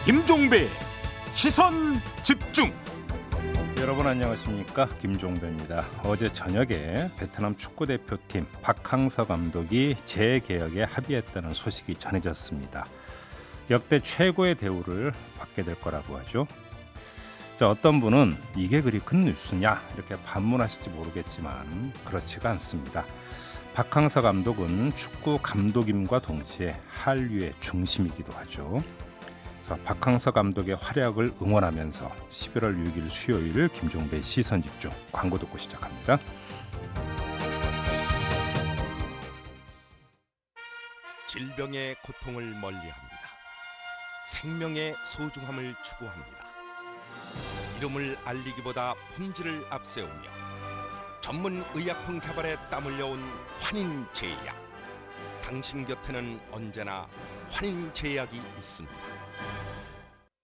김종배 시선 집중. 여러분 안녕하십니까, 김종배입니다. 어제 저녁에 베트남 축구대표팀 박항서 감독이 재계약에 합의했다는 소식이 전해졌습니다. 역대 최고의 대우를 받게 될 거라고 하죠. 자, 어떤 분은 이게 그리 큰 뉴스냐 이렇게 반문하실지 모르겠지만 그렇지가 않습니다. 박항서 감독은 축구 감독임과 동시에 한류의 중심이기도 하죠. 박항서 감독의 활약을 응원하면서 11월 6일 수요일 김종배 시선집중 광고 듣고 시작합니다. 질병의 고통을 멀리합니다. 생명의 소중함을 추구합니다. 이름을 알리기보다 품질을 앞세우며 전문 의약품 개발에 땀 흘려온 환인제약. 당신 곁에는 언제나 환인제약이 있습니다.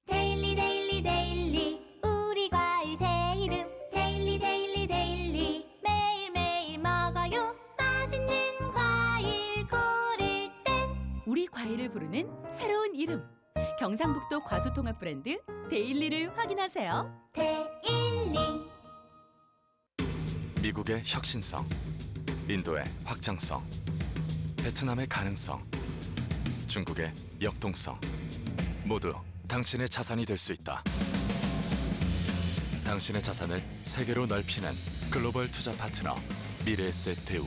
데일리 데일리 데일리 우리 과일 새 이름 데일리 데일리 데일리 매일매일 먹어요 맛있는 과일 고를 땐 우리 과일을 부르는 새로운 이름 경상북도 과수통합 브랜드 데일리를 확인하세요. 데일리. 미국의 혁신성, 인도의 확장성, 베트남의 가능성, 중국의 역동성, 모두 당신의 자산이 될 수 있다. 당신의 자산을 세계로 넓히는 글로벌 투자 파트너 미래에셋 대우.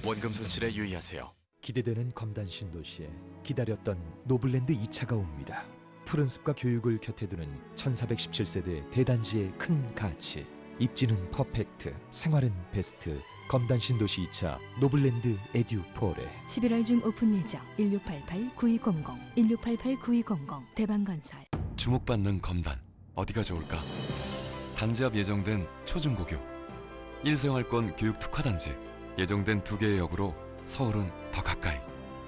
원금 손실에 유의하세요. 기대되는 검단 신도시에 기다렸던 노블랜드 2차가 옵니다. 푸른 숲과 교육을 곁에 두는 1417세대 대단지의 큰 가치. 입지는 퍼펙트, 생활은 베스트. 검단 신도시 2차 노블랜드 에듀포레. 11월 중 오픈 예정. 1688-9200, 1688-9200 대방건설. 주목받는 검단 어디가 좋을까? 단지 앞 예정된 초중고교 1생활권 교육 특화단지 예정된 2개의 역으로 서울은 더 가까이.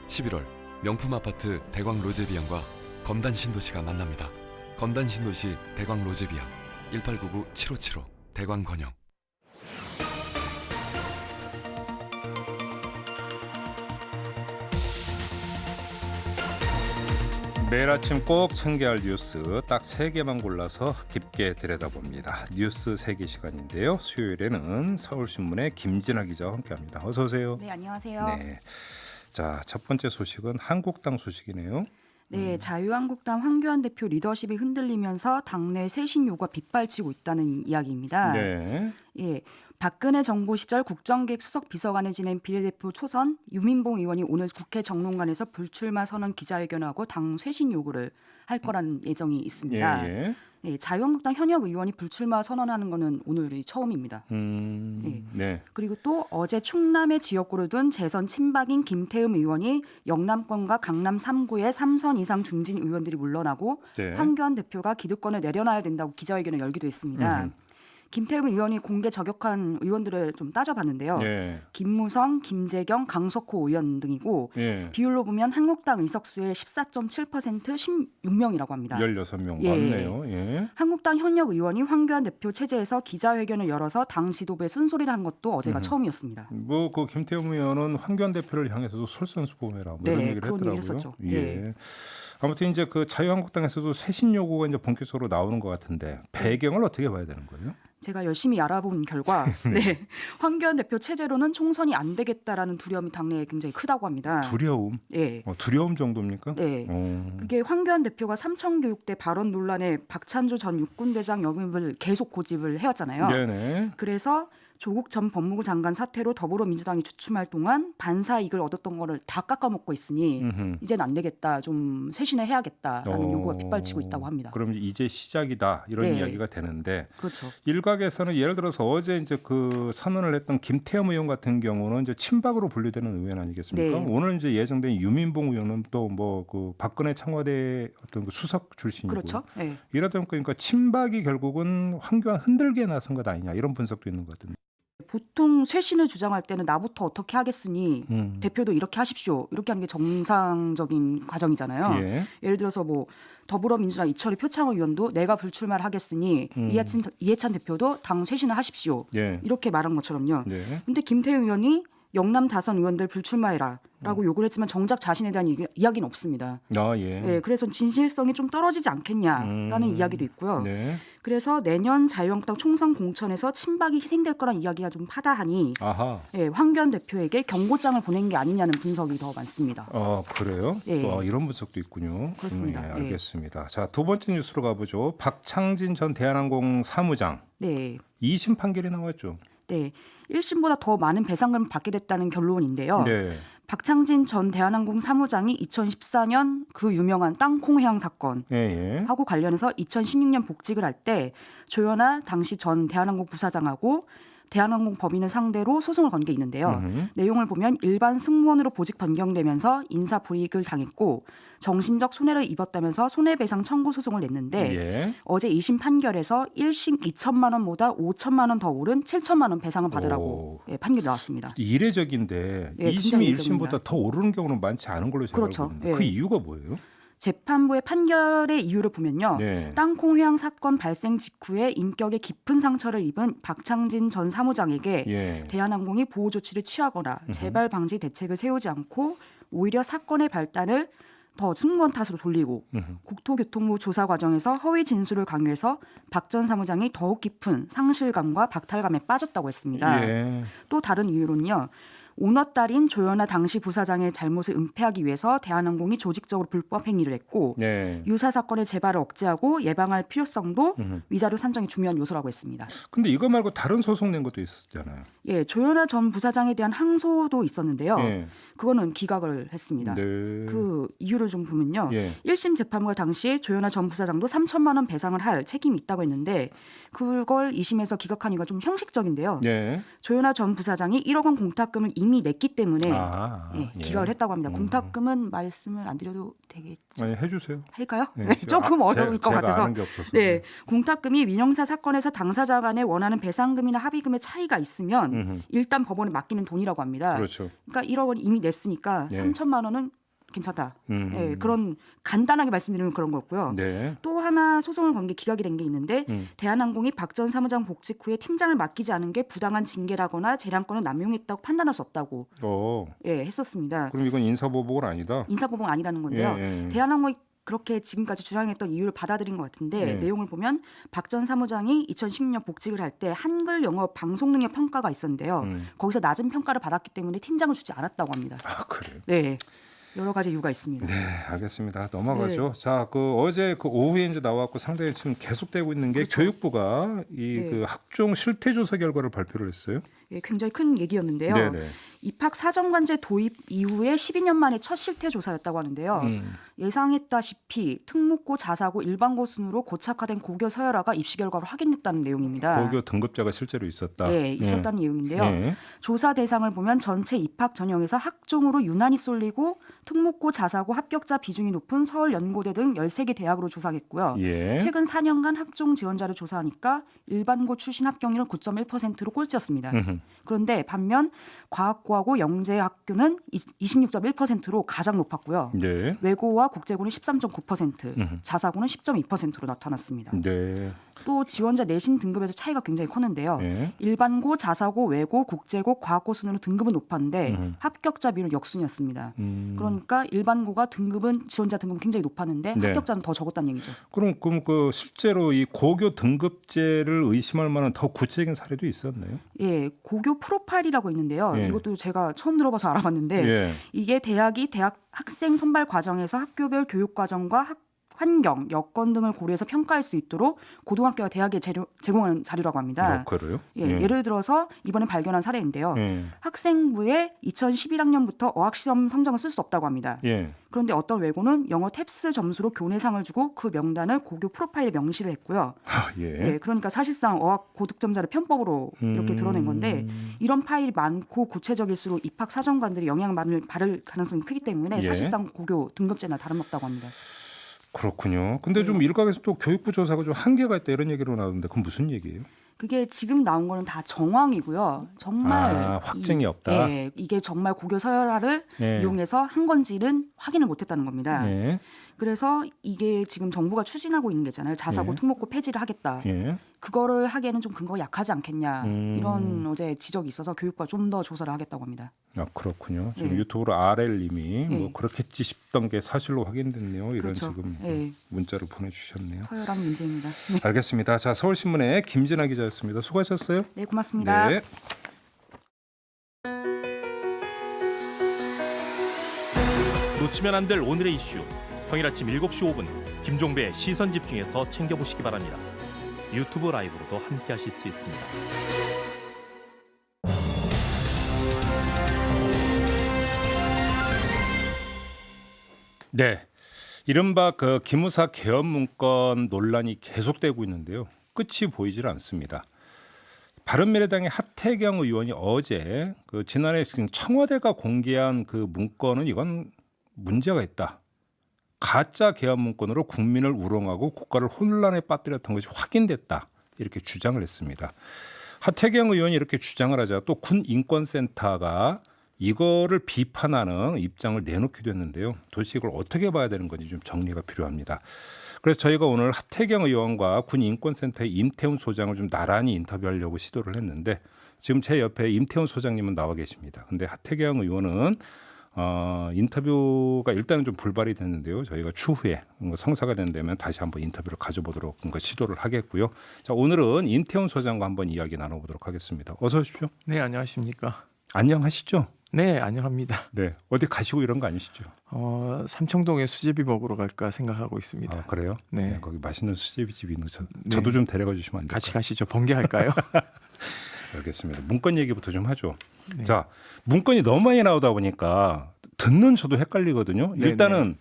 11월 명품 아파트 대광 로제비앙과 검단 신도시가 만납니다. 검단 신도시 대광 로제비앙 1899-7575 대광 건영. 매일 아침 꼭 챙겨야 할 뉴스 딱 3개만 골라서 깊게 들여다봅니다. 뉴스 3개 시간인데요. 수요일에는 서울신문의 김진아 기자와 함께합니다. 어서 오세요. 네, 안녕하세요. 네. 자, 첫 번째 소식은 한국당 소식이네요. 네, 자유한국당 황교안 대표 리더십이 흔들리면서 당내 쇄신 요구가 빗발치고 있다는 이야기입니다. 네. 예, 박근혜 정부 시절 국정기획 수석 비서관을 지낸 비례대표 초선 유민봉 의원이 오늘 국회 정론관에서 불출마 선언 기자회견을 하고 당 쇄신 요구를 할 거라는 예정이 있습니다. 예. 예, 자유한국당 현역 의원이 불출마 선언하는 것은 오늘이 처음입니다. 예. 네. 그리고 또 어제 충남의 지역구를 둔 재선 친박인 김태흠 의원이 영남권과 강남 3구의 3선 이상 중진 의원들이 물러나고 네. 황교안 대표가 기득권을 내려놔야 된다고 기자회견을 열기도 했습니다. 김태흠 의원이 공개 저격한 의원들을 좀 따져봤는데요. 예. 김무성, 김재경, 강석호 의원 등이고 예. 비율로 보면 한국당 의석수의 14.7% 16명이라고 합니다. 16명 예. 맞네요. 예. 한국당 현역 의원이 황교안 대표 체제에서 기자회견을 열어서 당 지도부에 쓴소리를 한 것도 어제가 처음이었습니다. 뭐 그 김태흠 의원은 황교안 대표를 향해서도 솔선수범해라 뭐 이런 네, 얘기를 그런 했더라고요. 얘기를 했었죠. 예. 예. 아무튼 이제 그 자유한국당에서도 쇄신 요구가 이제 본격적으로 나오는 것 같은데 배경을 어떻게 봐야 되는 거예요? 제가 열심히 알아본 결과 네. 황교안 대표 체제로는 총선이 안 되겠다라는 두려움이 당내에 굉장히 크다고 합니다. 두려움. 네. 두려움 정도입니까? 네. 그게 황교안 대표가 삼천교육대 발언 논란에 박찬주 전 육군대장 역임을 계속 고집을 해왔잖아요. 네네. 그래서 조국 전 법무부 장관 사태로 더불어민주당이 주춤할 동안 반사 이익을 얻었던 거를 다 깎아먹고 있으니 이제는 안 되겠다. 좀 쇄신을 해야겠다라는 요구가 빗발치고 있다고 합니다. 그럼 이제 시작이다 이런 네. 이야기가 되는데 그렇죠. 일각에서는 예를 들어서 어제 이제 그 선언을 했던 김태흠 의원 같은 경우는 이제 친박으로 분류되는 의원 아니겠습니까? 네. 오늘 이제 예정된 유민봉 의원은 또 뭐 그 박근혜 청와대 어떤 그 수석 출신이고 그렇죠. 네. 이러다 보니까 그러니까 친박이 결국은 황교안 흔들게 나선 것 아니냐 이런 분석도 있는 것 같은데. 보통 쇄신을 주장할 때는 나부터 어떻게 하겠으니 대표도 이렇게 하십시오. 이렇게 하는 게 정상적인 과정이잖아요. 예. 예를 들어서 뭐 더불어민주당 이철희 표창원 의원도 내가 불출마를 하겠으니 이해찬 대표도 당 쇄신을 하십시오. 예. 이렇게 말한 것처럼요. 네. 근데 김태흠 의원이 영남 다선 의원들 불출마해라. 라고 요구를 했지만 정작 자신에 대한 이야기는 없습니다. 예. 네, 그래서 진실성이 좀 떨어지지 않겠냐라는 이야기도 있고요. 네. 그래서 내년 자유한국당 총선 공천에서 친박이 희생될 거란 이야기가 좀 파다하니 아하. 황교안 대표에게 경고장을 보낸 게 아니냐는 분석이 더 많습니다. 그래요? 예. 또 이런 분석도 있군요. 그렇습니다. 예, 예. 알겠습니다. 자, 두 번째 뉴스로 가보죠. 박창진 전 대한항공 사무장 네. 2심 판결이 나왔죠. 네. 1심보다 더 많은 배상금을 받게 됐다는 결론인데요. 네. 박창진 전 대한항공 사무장이 2014년 그 유명한 땅콩 회항 사건 예. 하고 관련해서 2016년 복직을 할 때 조현아 당시 전 대한항공 부사장하고 대한항공 법인을 상대로 소송을 건 게 있는데요. 내용을 보면 일반 승무원으로 보직 변경되면서 인사 불이익을 당했고 정신적 손해를 입었다면서 손해배상 청구 소송을 냈는데 예. 어제 2심 판결에서 1심 2천만 원보다 5천만 원 더 오른 7천만 원 배상을 받으라고 판결이 나왔습니다. 이례적인데 예, 2심이 굉장히 1심보다 더 오르는 경우는 많지 않은 걸로 제가 그렇죠. 알고 있는데 예. 그 이유가 뭐예요? 재판부의 판결의 이유를 보면요. 네. 땅콩 회항 사건 발생 직후에 인격에 깊은 상처를 입은 박창진 전 사무장에게 예. 대한항공이 보호 조치를 취하거나 재발 방지 대책을 세우지 않고 오히려 사건의 발단을 더 승무원 탓으로 돌리고 국토교통부 조사 과정에서 허위 진술을 강요해서 박 전 사무장이 더욱 깊은 상실감과 박탈감에 빠졌다고 했습니다. 예. 또 다른 이유로는요. 오너 딸인 조현아 당시 부사장의 잘못을 은폐하기 위해서 대한항공이 조직적으로 불법 행위를 했고 네. 유사 사건의 재발을 억제하고 예방할 필요성도 위자료 산정이 중요한 요소라고 했습니다. 근데 이거 말고 다른 소송 낸 것도 있었잖아요. 예, 조현아 전 부사장에 대한 항소도 있었는데요. 예. 그거는 기각을 했습니다. 네. 그 이유를 좀 보면요. 예. 1심 재판부가 당시에 조현아 전 부사장도 3천만 원 배상을 할 책임이 있다고 했는데 그걸 2심에서 기각한 이유가 좀 형식적인데요. 예. 조현아 전 부사장이 1억 원 공탁금을 이미 냈기 때문에 기각을 했다고 합니다. 공탁금은 말씀을 안 드려도 되겠죠? 아니, 해주세요. 할까요? 네. 네, 조금 어려울 것 제가 같아서. 아는 게 없어서. 네, 공탁금이 민형사 사건에서 당사자 간에 원하는 배상금이나 합의금의 차이가 있으면 일단 법원에 맡기는 돈이라고 합니다. 그렇죠. 그러니까 1억 원 이미 냈으니까 네. 3천만 원은 괜찮다. 네, 그런 간단하게 말씀드리면 그런 거고요. 네. 또 하나 소송을 건 게 기각이 된 게 있는데 대한항공이 박 전 사무장 복직 후에 팀장을 맡기지 않은 게 부당한 징계라거나 재량권을 남용했다고 판단할 수 없다고 했었습니다. 그럼 이건 인사보복은 아니다. 인사보복 아니라는 건데요. 예. 대한항공이 그렇게 지금까지 주장했던 이유를 받아들인 것 같은데 내용을 보면 박 전 사무장이 2016년 복직을 할 때 한글 영어 방송 능력 평가가 있었는데요. 거기서 낮은 평가를 받았기 때문에 팀장을 주지 않았다고 합니다. 아, 그래요? 네. 여러 가지 이유가 있습니다. 네, 알겠습니다. 넘어가죠. 자, 어제 오후에 이제 나왔고 상당히 지금 계속되고 있는 게 그렇죠. 교육부가 그 학종 실태 조사 결과를 발표를 했어요. 예, 굉장히 큰 얘기였는데요. 네네. 입학 사정관제 도입 이후에 12년 만에 첫 실태 조사였다고 하는데요. 예상했다시피 특목고 자사고 일반고 순으로 고착화된 고교 서열화가 입시 결과로 확인됐다는 내용입니다. 고교 등급제가 실제로 있었다. 네, 있었다는 내용인데요. 네. 조사 대상을 보면 전체 입학 전형에서 학종으로 유난히 쏠리고 특목고 자사고 합격자 비중이 높은 서울 연고대 등 13개 대학으로 조사했고요. 예. 최근 4년간 학종 지원자를 조사하니까 일반고 출신 합격률은 9.1%로 꼴찌였습니다. 그런데 반면 과학고하고 영재학교는 26.1%로 가장 높았고요. 네. 외고와 국제고는 13.9%, 자사고는 10.2%로 나타났습니다. 네. 또 지원자 내신 등급에서 차이가 굉장히 컸는데요. 네. 일반고, 자사고, 외고, 국제고, 과학고 순으로 등급은 높았는데 합격자 비율은 역순이었습니다. 그러니까 일반고가 지원자 등급은 굉장히 높았는데 네. 합격자는 더 적었다는 얘기죠. 그럼 실제로 이 고교 등급제를 의심할 만한 더 구체적인 사례도 있었나요? 예, 고교 프로파일이라고 있는데요. 예. 이것도 제가 처음 들어봐서 알아봤는데 예. 이게 대학이 대학 학생 선발 과정에서 학교별 교육 과정과 환경, 여건 등을 고려해서 평가할 수 있도록 고등학교와 대학에 제공하는 자료라고 합니다. 그래요? 예를 들어서 이번에 발견한 사례인데요. 예. 학생부에 2011학년부터 어학시험 성적을 쓸 수 없다고 합니다. 예. 그런데 어떤 외고는 영어 탭스 점수로 교내상을 주고 그 명단을 고교 프로파일에 명시를 했고요. 예, 그러니까 사실상 어학 고득점자를 편법으로 이렇게 드러낸 건데 이런 파일이 많고 구체적일수록 입학 사정관들이 영향을 받을 가능성이 크기 때문에 사실상 고교 등급제나 다름없다고 합니다. 그렇군요. 근데 좀 일각에서 또 교육부 조사가 좀 한계가 있다 이런 얘기로 나오는데 그건 무슨 얘기예요? 그게 지금 나온 거는 다 정황이고요. 정말 확증이 없다. 이게 정말 고교 서열화를 예. 이용해서 한 건지는 확인을 못했다는 겁니다. 예. 그래서 이게 지금 정부가 추진하고 있는 게잖아요. 자사고 예. 특목고 폐지를 하겠다. 예. 그거를 하기에는 좀 근거가 약하지 않겠냐 이런 음. 어제 지적이 있어서 교육부가 좀 더 조사를 하겠다고 합니다. 아 그렇군요. 지금 예. 유튜브로 RL님이 뭐 예. 그렇겠지 싶던 게 사실로 확인됐네요. 이런 그렇죠. 지금 예. 문자를 보내주셨네요. 서열한 문제입니다. 네, 알겠습니다. 자 서울신문의 김진아 기자였습니다. 수고하셨어요. 네 고맙습니다. 네. 놓치면 안 될 오늘의 이슈. 평일 아침 7시 5분 김종배의 시선 집중해서 챙겨보시기 바랍니다. 유튜브 라이브로도 함께하실 수 있습니다. 네. 이른바 그 기무사 개업 문건 논란이 계속되고 있는데요. 끝이 보이질 않습니다. 바른미래당의 하태경 의원이 어제 그 지난해 청와대가 공개한 그 문건은 이건 문제가 있다. 가짜 개업 문건으로 국민을 우롱하고 국가를 혼란에 빠뜨렸던 것이 확인됐다. 이렇게 주장을 했습니다. 하태경 의원이 이렇게 주장을 하자 또 군인권센터가 이거를 비판하는 입장을 내놓기도 했는데요. 도대체 이걸 어떻게 봐야 되는 건지 좀 정리가 필요합니다. 그래서 저희가 오늘 하태경 의원과 군인권센터의 임태훈 소장을 좀 나란히 인터뷰하려고 시도를 했는데 지금 제 옆에 임태훈 소장님은 나와 계십니다. 근데 하태경 의원은 인터뷰가 일단은 좀 불발이 됐는데요. 저희가 추후에 성사가 된다면 다시 한번 인터뷰를 가져보도록 시도를 하겠고요. 자, 오늘은 임태훈 소장과 한번 이야기 나눠보도록 하겠습니다. 어서 오십시오. 네, 안녕하십니까. 안녕하시죠? 네, 안녕합니다. 네, 어디 가시고 이런 거 아니시죠? 삼청동에 수제비 먹으러 갈까 생각하고 있습니다. 아, 그래요? 네. 거기 맛있는 수제비집이 있는 거 네. 저도 좀 데려가 주시면 안 될까요? 같이 가시죠. 번개할까요? 알겠습니다. 문건 얘기부터 좀 하죠. 네. 자, 문건이 너무 많이 나오다 보니까 듣는 저도 헷갈리거든요. 네네. 일단은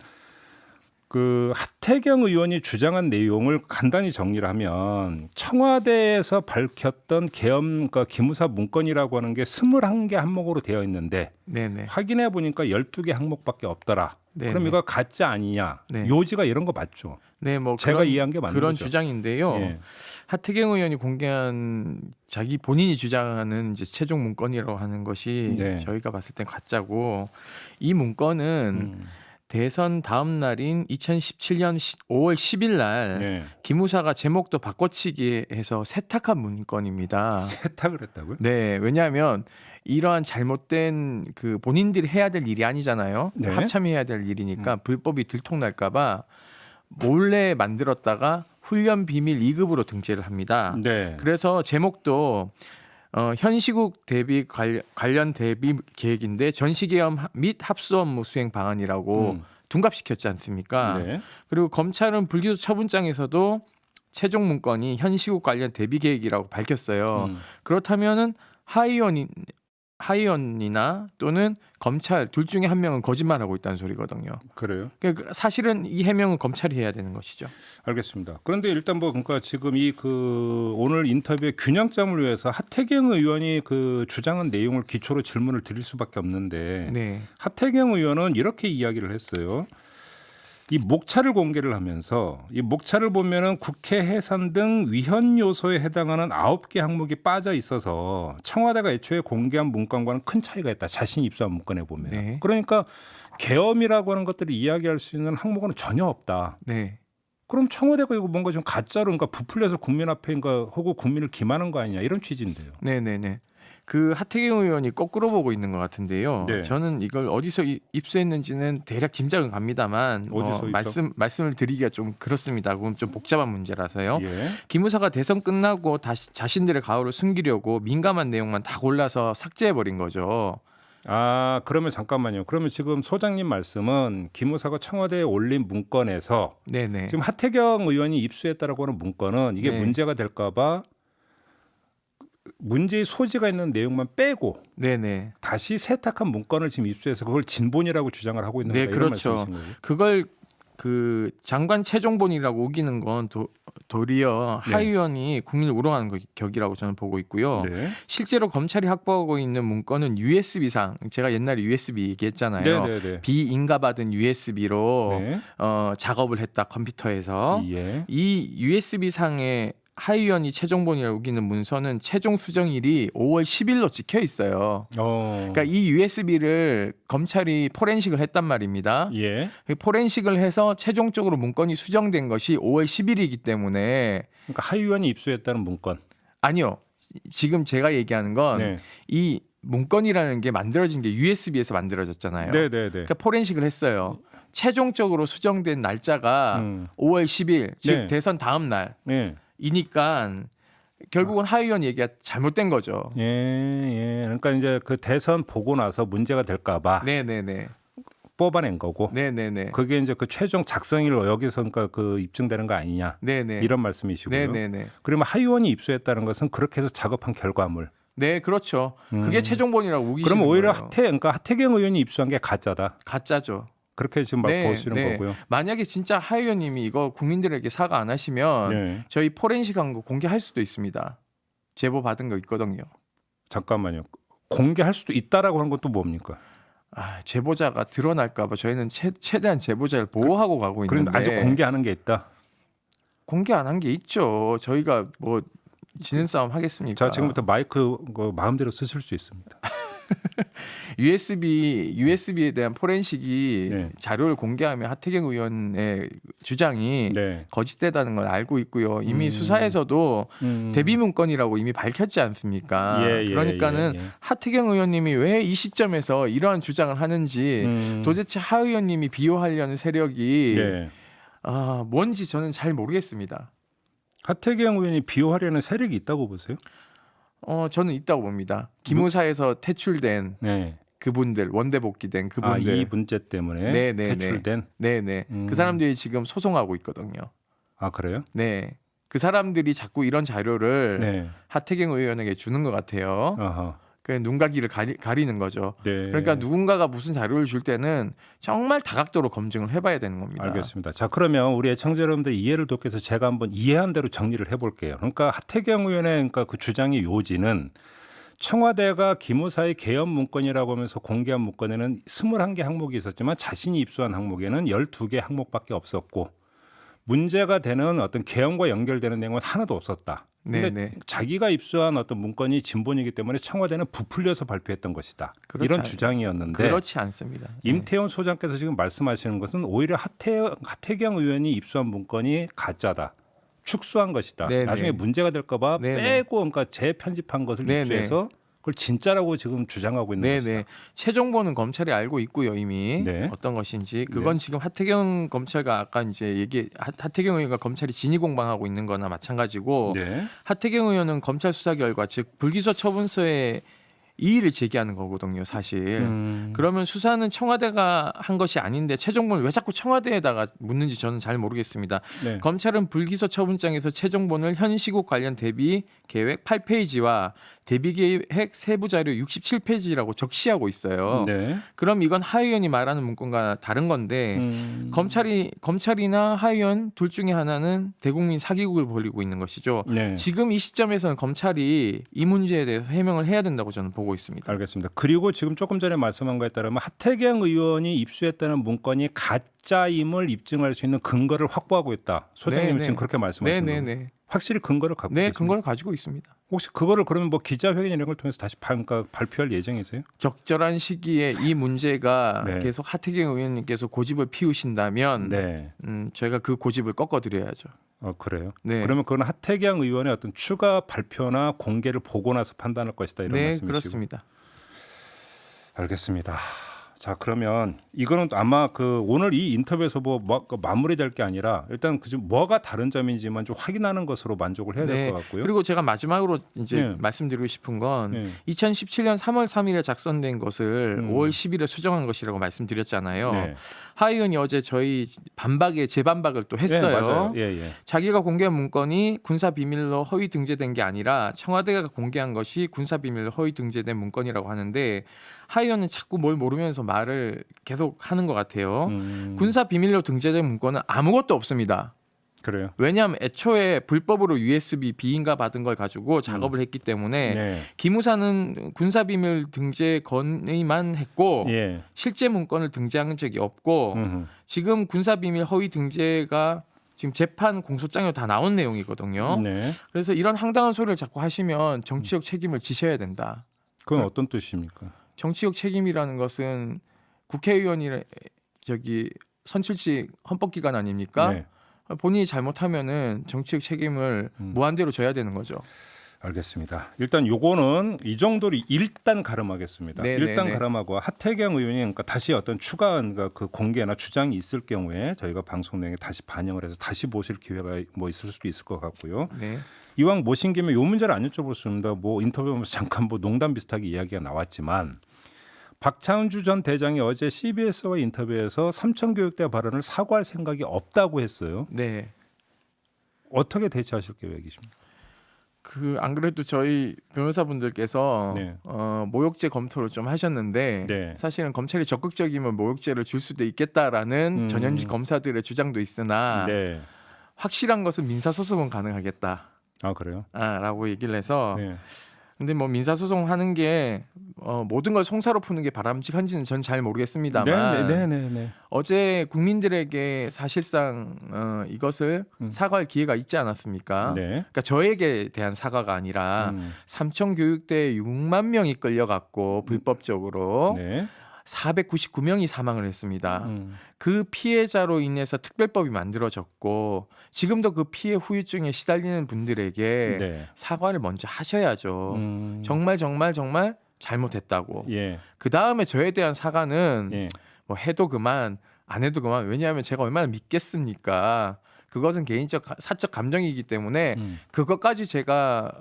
그 하태경 의원이 주장한 내용을 간단히 정리를 하면 청와대에서 밝혔던 계엄 그러니까 기무사 문건이라고 하는 게 21개 항목으로 되어 있는데 네네. 확인해 보니까 12개 항목밖에 없더라. 네네. 그럼 이거 가짜 아니냐? 네. 요지가 이런 거 맞죠? 네, 뭐 제가 이해한 게 맞는 그런 거죠? 주장인데요. 예. 하태경 의원이 공개한 자기 본인이 주장하는 이제 최종 문건이라고 하는 것이 네. 저희가 봤을 땐 가짜고 이 문건은 대선 다음 날인 2017년 5월 10일 날 네. 기무사가 제목도 바꿔치기 해서 세탁한 문건입니다. 세탁을 했다고요? 네, 왜냐하면 이러한 잘못된 그 본인들이 해야 될 일이 아니잖아요. 네. 합참해야 될 일이니까 불법이 들통날까봐 몰래 만들었다가 훈련 비밀 2급으로 등재를 합니다. 네. 그래서 제목도 현시국 대비 관련 대비 계획인데 전시계엄 및 합수 업무 수행 방안이라고 둔갑시켰지 않습니까? 네. 그리고 검찰은 불기소 처분장에서도 최종 문건이 현시국 관련 대비 계획이라고 밝혔어요. 그렇다면은 하의원이나 또는 검찰 둘 중에 한 명은 거짓말하고 있다는 소리거든요. 그래요? 그러니까 사실은 이 해명은 검찰이 해야 되는 것이죠. 알겠습니다. 그런데 일단 뭐 그러니까 지금 이 오늘 인터뷰의 균형점을 위해서 하태경 의원이 그 주장한 내용을 기초로 질문을 드릴 수밖에 없는데 네. 하태경 의원은 이렇게 이야기를 했어요. 이 목차를 공개를 하면서 이 목차를 보면은 국회 해산 등 위헌 요소에 해당하는 9개 항목이 빠져 있어서 청와대가 애초에 공개한 문건과는 큰 차이가 있다. 자신이 입수한 문건에 보면. 네. 그러니까 계엄이라고 하는 것들을 이야기할 수 있는 항목은 전혀 없다. 네. 그럼 청와대가 이거 뭔가 좀 가짜로 그러니까 부풀려서 국민 앞에인가 하고 국민을 기만한 거 아니냐 이런 취지인데요. 네네네. 그 하태경 의원이 거꾸로 보고 있는 것 같은데요. 네. 저는 이걸 어디서 입수했는지는 대략 짐작은 갑니다만 어디서 말씀을 드리기가 좀 그렇습니다. 그건 좀 복잡한 문제라서요. 예. 기무사가 대선 끝나고 다시 자신들의 가오를 숨기려고 민감한 내용만 다 골라서 삭제해 버린 거죠. 아 그러면 잠깐만요. 그러면 지금 소장님 말씀은 기무사가 청와대에 올린 문건에서 네네. 지금 하태경 의원이 입수했다라고 하는 문건은 이게 네. 문제가 될까봐 문제의 소지가 있는 내용만 빼고 네네. 다시 세탁한 문건을 지금 입수해서 그걸 진본이라고 주장을 하고 있는 네, 거다 이런 그렇죠. 말씀이신 거죠? 그걸 그 장관 최종본이라고 우기는 건 도리어 네. 하 의원이 국민을 우롱하는 격이라고 저는 보고 있고요. 네. 실제로 검찰이 확보하고 있는 문건은 USB상, 제가 옛날에 USB 얘기했잖아요. 네네네. 비인가받은 USB로 네. 작업을 했다 컴퓨터에서 예. 이 USB 상의 하의원이 최종본이라고 우기는 문서는 최종 수정일이 5월 10일로 찍혀 있어요. 그러니까 이 USB를 검찰이 포렌식을 했단 말입니다. 예. 포렌식을 해서 최종적으로 문건이 수정된 것이 5월 10일이기 때문에 그러니까 하의원이 입수했다는 문건. 아니요. 지금 제가 얘기하는 건 이 문건이라는 게 만들어진 게 USB에서 만들어졌잖아요. 네네네. 그러니까 포렌식을 했어요. 최종적으로 수정된 날짜가 5월 10일, 즉 대선 다음 날이니까 결국은 하의원 얘기가 잘못된 거죠. 예. 그러니까 이제 그 대선 보고 나서 문제가 될까봐 네네네. 뽑아낸 거고. 네네네. 그게 이제 그 최종 작성일 여기서 그러니까 그 입증되는 거 아니냐. 네네. 이런 말씀이시고요. 네네네. 그러면 하의원이 입수했다는 것은 그렇게 해서 작업한 결과물. 네, 그렇죠. 그게 최종본이라고 우기시는 그러면 오히려 거예요. 그러니까 하태경 의원이 입수한 게 가짜다. 가짜죠. 그렇게 지금 보시는 거고요. 만약에 진짜 하 의원님이 이거 국민들에게 사과 안 하시면 저희 포렌식한 거 공개할 수도 있습니다. 제보 받은 거 있거든요. 잠깐만요. 공개할 수도 있다라고 하는 것도 뭡니까? 제보자가 드러날까 봐 저희는 최대한 제보자를 보호하고 가고 있는데. 그런데 아직 공개하는 게 있다. 공개 안 한 게 있죠. 저희가 뭐 지는 싸움 하겠습니까? 자, 지금부터 마이크 마음대로 쓰실 수 있습니다. USB에 대한 포렌식이 자료를 공개하면 하태경 의원의 주장이 거짓되다는 걸 알고 있고요. 이미 수사에서도 대비 문건이라고 이미 밝혔지 않습니까? 그러니까는 하태경 의원님이 왜 이 시점에서 이러한 주장을 하는지 도대체 하 의원님이 비호하려는 세력이 뭔지 저는 잘 모르겠습니다. 하태경 의원이 비호하려는 세력이 있다고 보세요? 저는 있다고 봅니다. 기무사에서 퇴출된 그분들, 원대 복귀된 그분들. 이 문제 때문에 퇴출된? 네네. 그 사람들이 지금 소송하고 있거든요. 아, 그래요? 네. 그 사람들이 자꾸 이런 자료를 하태경 의원에게 주는 것 같아요. 그 눈과 귀를 가리는 거죠. 그러니까 누군가가 무슨 자료를 줄 때는 정말 다각도로 검증을 해봐야 되는 겁니다. 알겠습니다. 자, 그러면 우리 애청자 여러분들 이해를 돕기 위해서 제가 한번 이해한 대로 정리를 해볼게요. 그러니까 하태경 의원의 그러니까 그 주장의 요지는 청와대가 기무사의 개헌 문건이라고 하면서 공개한 문건에는 21개 항목이 있었지만 자신이 입수한 항목에는 12개 항목밖에 없었고 문제가 되는 어떤 개헌과 연결되는 내용은 하나도 없었다. 근데 자기가 입수한 어떤 문건이 진본이기 때문에 청와대는 부풀려서 발표했던 것이다. 이런 주장이었는데 그렇지 않습니다. 임태훈 소장께서 지금 말씀하시는 것은 오히려 하태경 의원이 입수한 문건이 가짜다. 축소한 것이다. 나중에 문제가 될까 봐 빼고 그러니까 재편집한 것을 입수해서 그걸 진짜라고 지금 주장하고 있는 것이다. 최종본은 검찰이 알고 있고요 이미 어떤 것인지 그건 지금 하태경 검찰과 아까 이제 하태경 의원과 검찰이 진위 공방하고 있는 거나 마찬가지고 하태경 의원은 검찰 수사 결과 즉 불기소 처분서에 이의를 제기하는 거거든요, 사실. 그러면 수사는 청와대가 한 것이 아닌데 최종본을 왜 자꾸 청와대에다가 묻는지 저는 잘 모르겠습니다. 검찰은 불기소 처분장에서 최종본을 현 시국 관련 대비 계획 8페이지와 대비 계획 세부 자료 67페이지라고 적시하고 있어요. 그럼 이건 하 의원이 말하는 문건과 다른 건데 검찰이나 하 의원 둘 중에 하나는 대국민 사기극을 벌이고 있는 것이죠. 지금 이 시점에서는 검찰이 이 문제에 대해서 해명을 해야 된다고 저는 보고 있습니다. 알겠습니다. 그리고 지금 조금 전에 말씀한 거에 따르면 하태경 의원이 입수했다는 문건이 가짜임을 입증할 수 있는 근거를 확보하고 있다. 소장님이 지금 그렇게 말씀하시는 거예요. 확실히 근거를 갖고 있습니다. 근거를 가지고 있습니다. 혹시 그거를 그러면 뭐 기자회견 이런 걸 통해서 다시 발표할 예정이세요? 적절한 시기에 이 문제가 계속 하태경 의원님께서 고집을 피우신다면 저희가 그 고집을 꺾어드려야죠. 그래요? 그러면 그건 하태경 의원의 어떤 추가 발표나 공개를 보고 나서 판단할 것이다 이런 말씀이시고? 그렇습니다. 알겠습니다. 자, 그러면 이거는 아마 그 오늘 이 인터뷰에서 뭐 마무리될 게 아니라 일단 그 좀 뭐가 다른 점인지만 좀 확인하는 것으로 만족을 해야 될 것 같고요. 그리고 제가 마지막으로 이제 말씀드리고 싶은 건 2017년 3월 3일에 작성된 것을 5월 10일에 수정한 것이라고 말씀드렸잖아요. 하 의원이 어제 저희 재반박을 또 했어요. 맞아요. 자기가 공개한 문건이 군사 비밀로 허위 등재된 게 아니라 청와대가 공개한 것이 군사 비밀로 허위 등재된 문건이라고 하는데 하 의원은 자꾸 뭘 모르면서 말을 계속 하는 것 같아요. 군사 비밀로 등재된 문건은 아무것도 없습니다. 그래요. 왜냐하면 애초에 불법으로 USB 비인가 받은 걸 가지고 작업을 했기 때문에 기무사는 군사 비밀 등재 건의만 했고 실제 문건을 등재한 적이 없고 지금 군사 비밀 허위 등재가 지금 재판 공소장에 다 나온 내용이거든요. 네. 그래서 이런 황당한 소리를 자꾸 하시면 정치적 책임을 지셔야 된다. 그건 어떤 뜻입니까? 정치적 책임이라는 것은 국회의원이 선출직 헌법기관 아닙니까? 네. 본인이 잘못하면은 정치적 책임을 무한대로 져야 되는 거죠. 알겠습니다. 일단 요거는 이 정도로 일단 가름하겠습니다. 네, 일단 네, 네. 가름하고 하태경 의원이 그러니까 다시 어떤 추가한 그 공개나 주장이 있을 경우에 저희가 방송 내에 다시 반영을 해서 다시 모실 기회가 뭐 있을 수도 있을 것 같고요. 네. 이왕 모신 김에 요 문제를 안 여쭤보겠습니다. 뭐 인터뷰 보면서 잠깐 뭐 농담 비슷하게 이야기가 나왔지만 박찬주 전 대장이 어제 CBS와 인터뷰에서 삼천교육대 발언을 사과할 생각이 없다고 했어요. 네. 어떻게 대처하실 계획이십니까? 안 그래도 저희 변호사분들께서 네. 모욕죄 검토를 좀 하셨는데 네. 사실은 검찰이 적극적이면 모욕죄를 줄 수도 있겠다라는 전현직 검사들의 주장도 있으나 네. 확실한 것은 민사소송은 가능하겠다. 아 그래요? 라고 얘기를 해서 네. 근데 뭐 민사소송하는 게 모든 걸 송사로 푸는 게 바람직한지는 전 잘 모르겠습니다만 네. 어제 국민들에게 사실상 이것을 사과할 기회가 있지 않았습니까? 네. 그러니까 저에게 대한 사과가 아니라 삼천교육대 6만 명이 끌려갔고 불법적으로 네. 499명이 사망을 했습니다. 그 피해자로 인해서 특별법이 만들어졌고 지금도 그 피해 후유증에 시달리는 분들에게 네. 사과를 먼저 하셔야죠. 정말 잘못했다고. 예. 그 다음에 저에 대한 사과는 예. 뭐 해도 그만 안 해도 그만. 왜냐하면 제가 얼마나 믿겠습니까? 그것은 개인적 사적 감정이기 때문에 그것까지 제가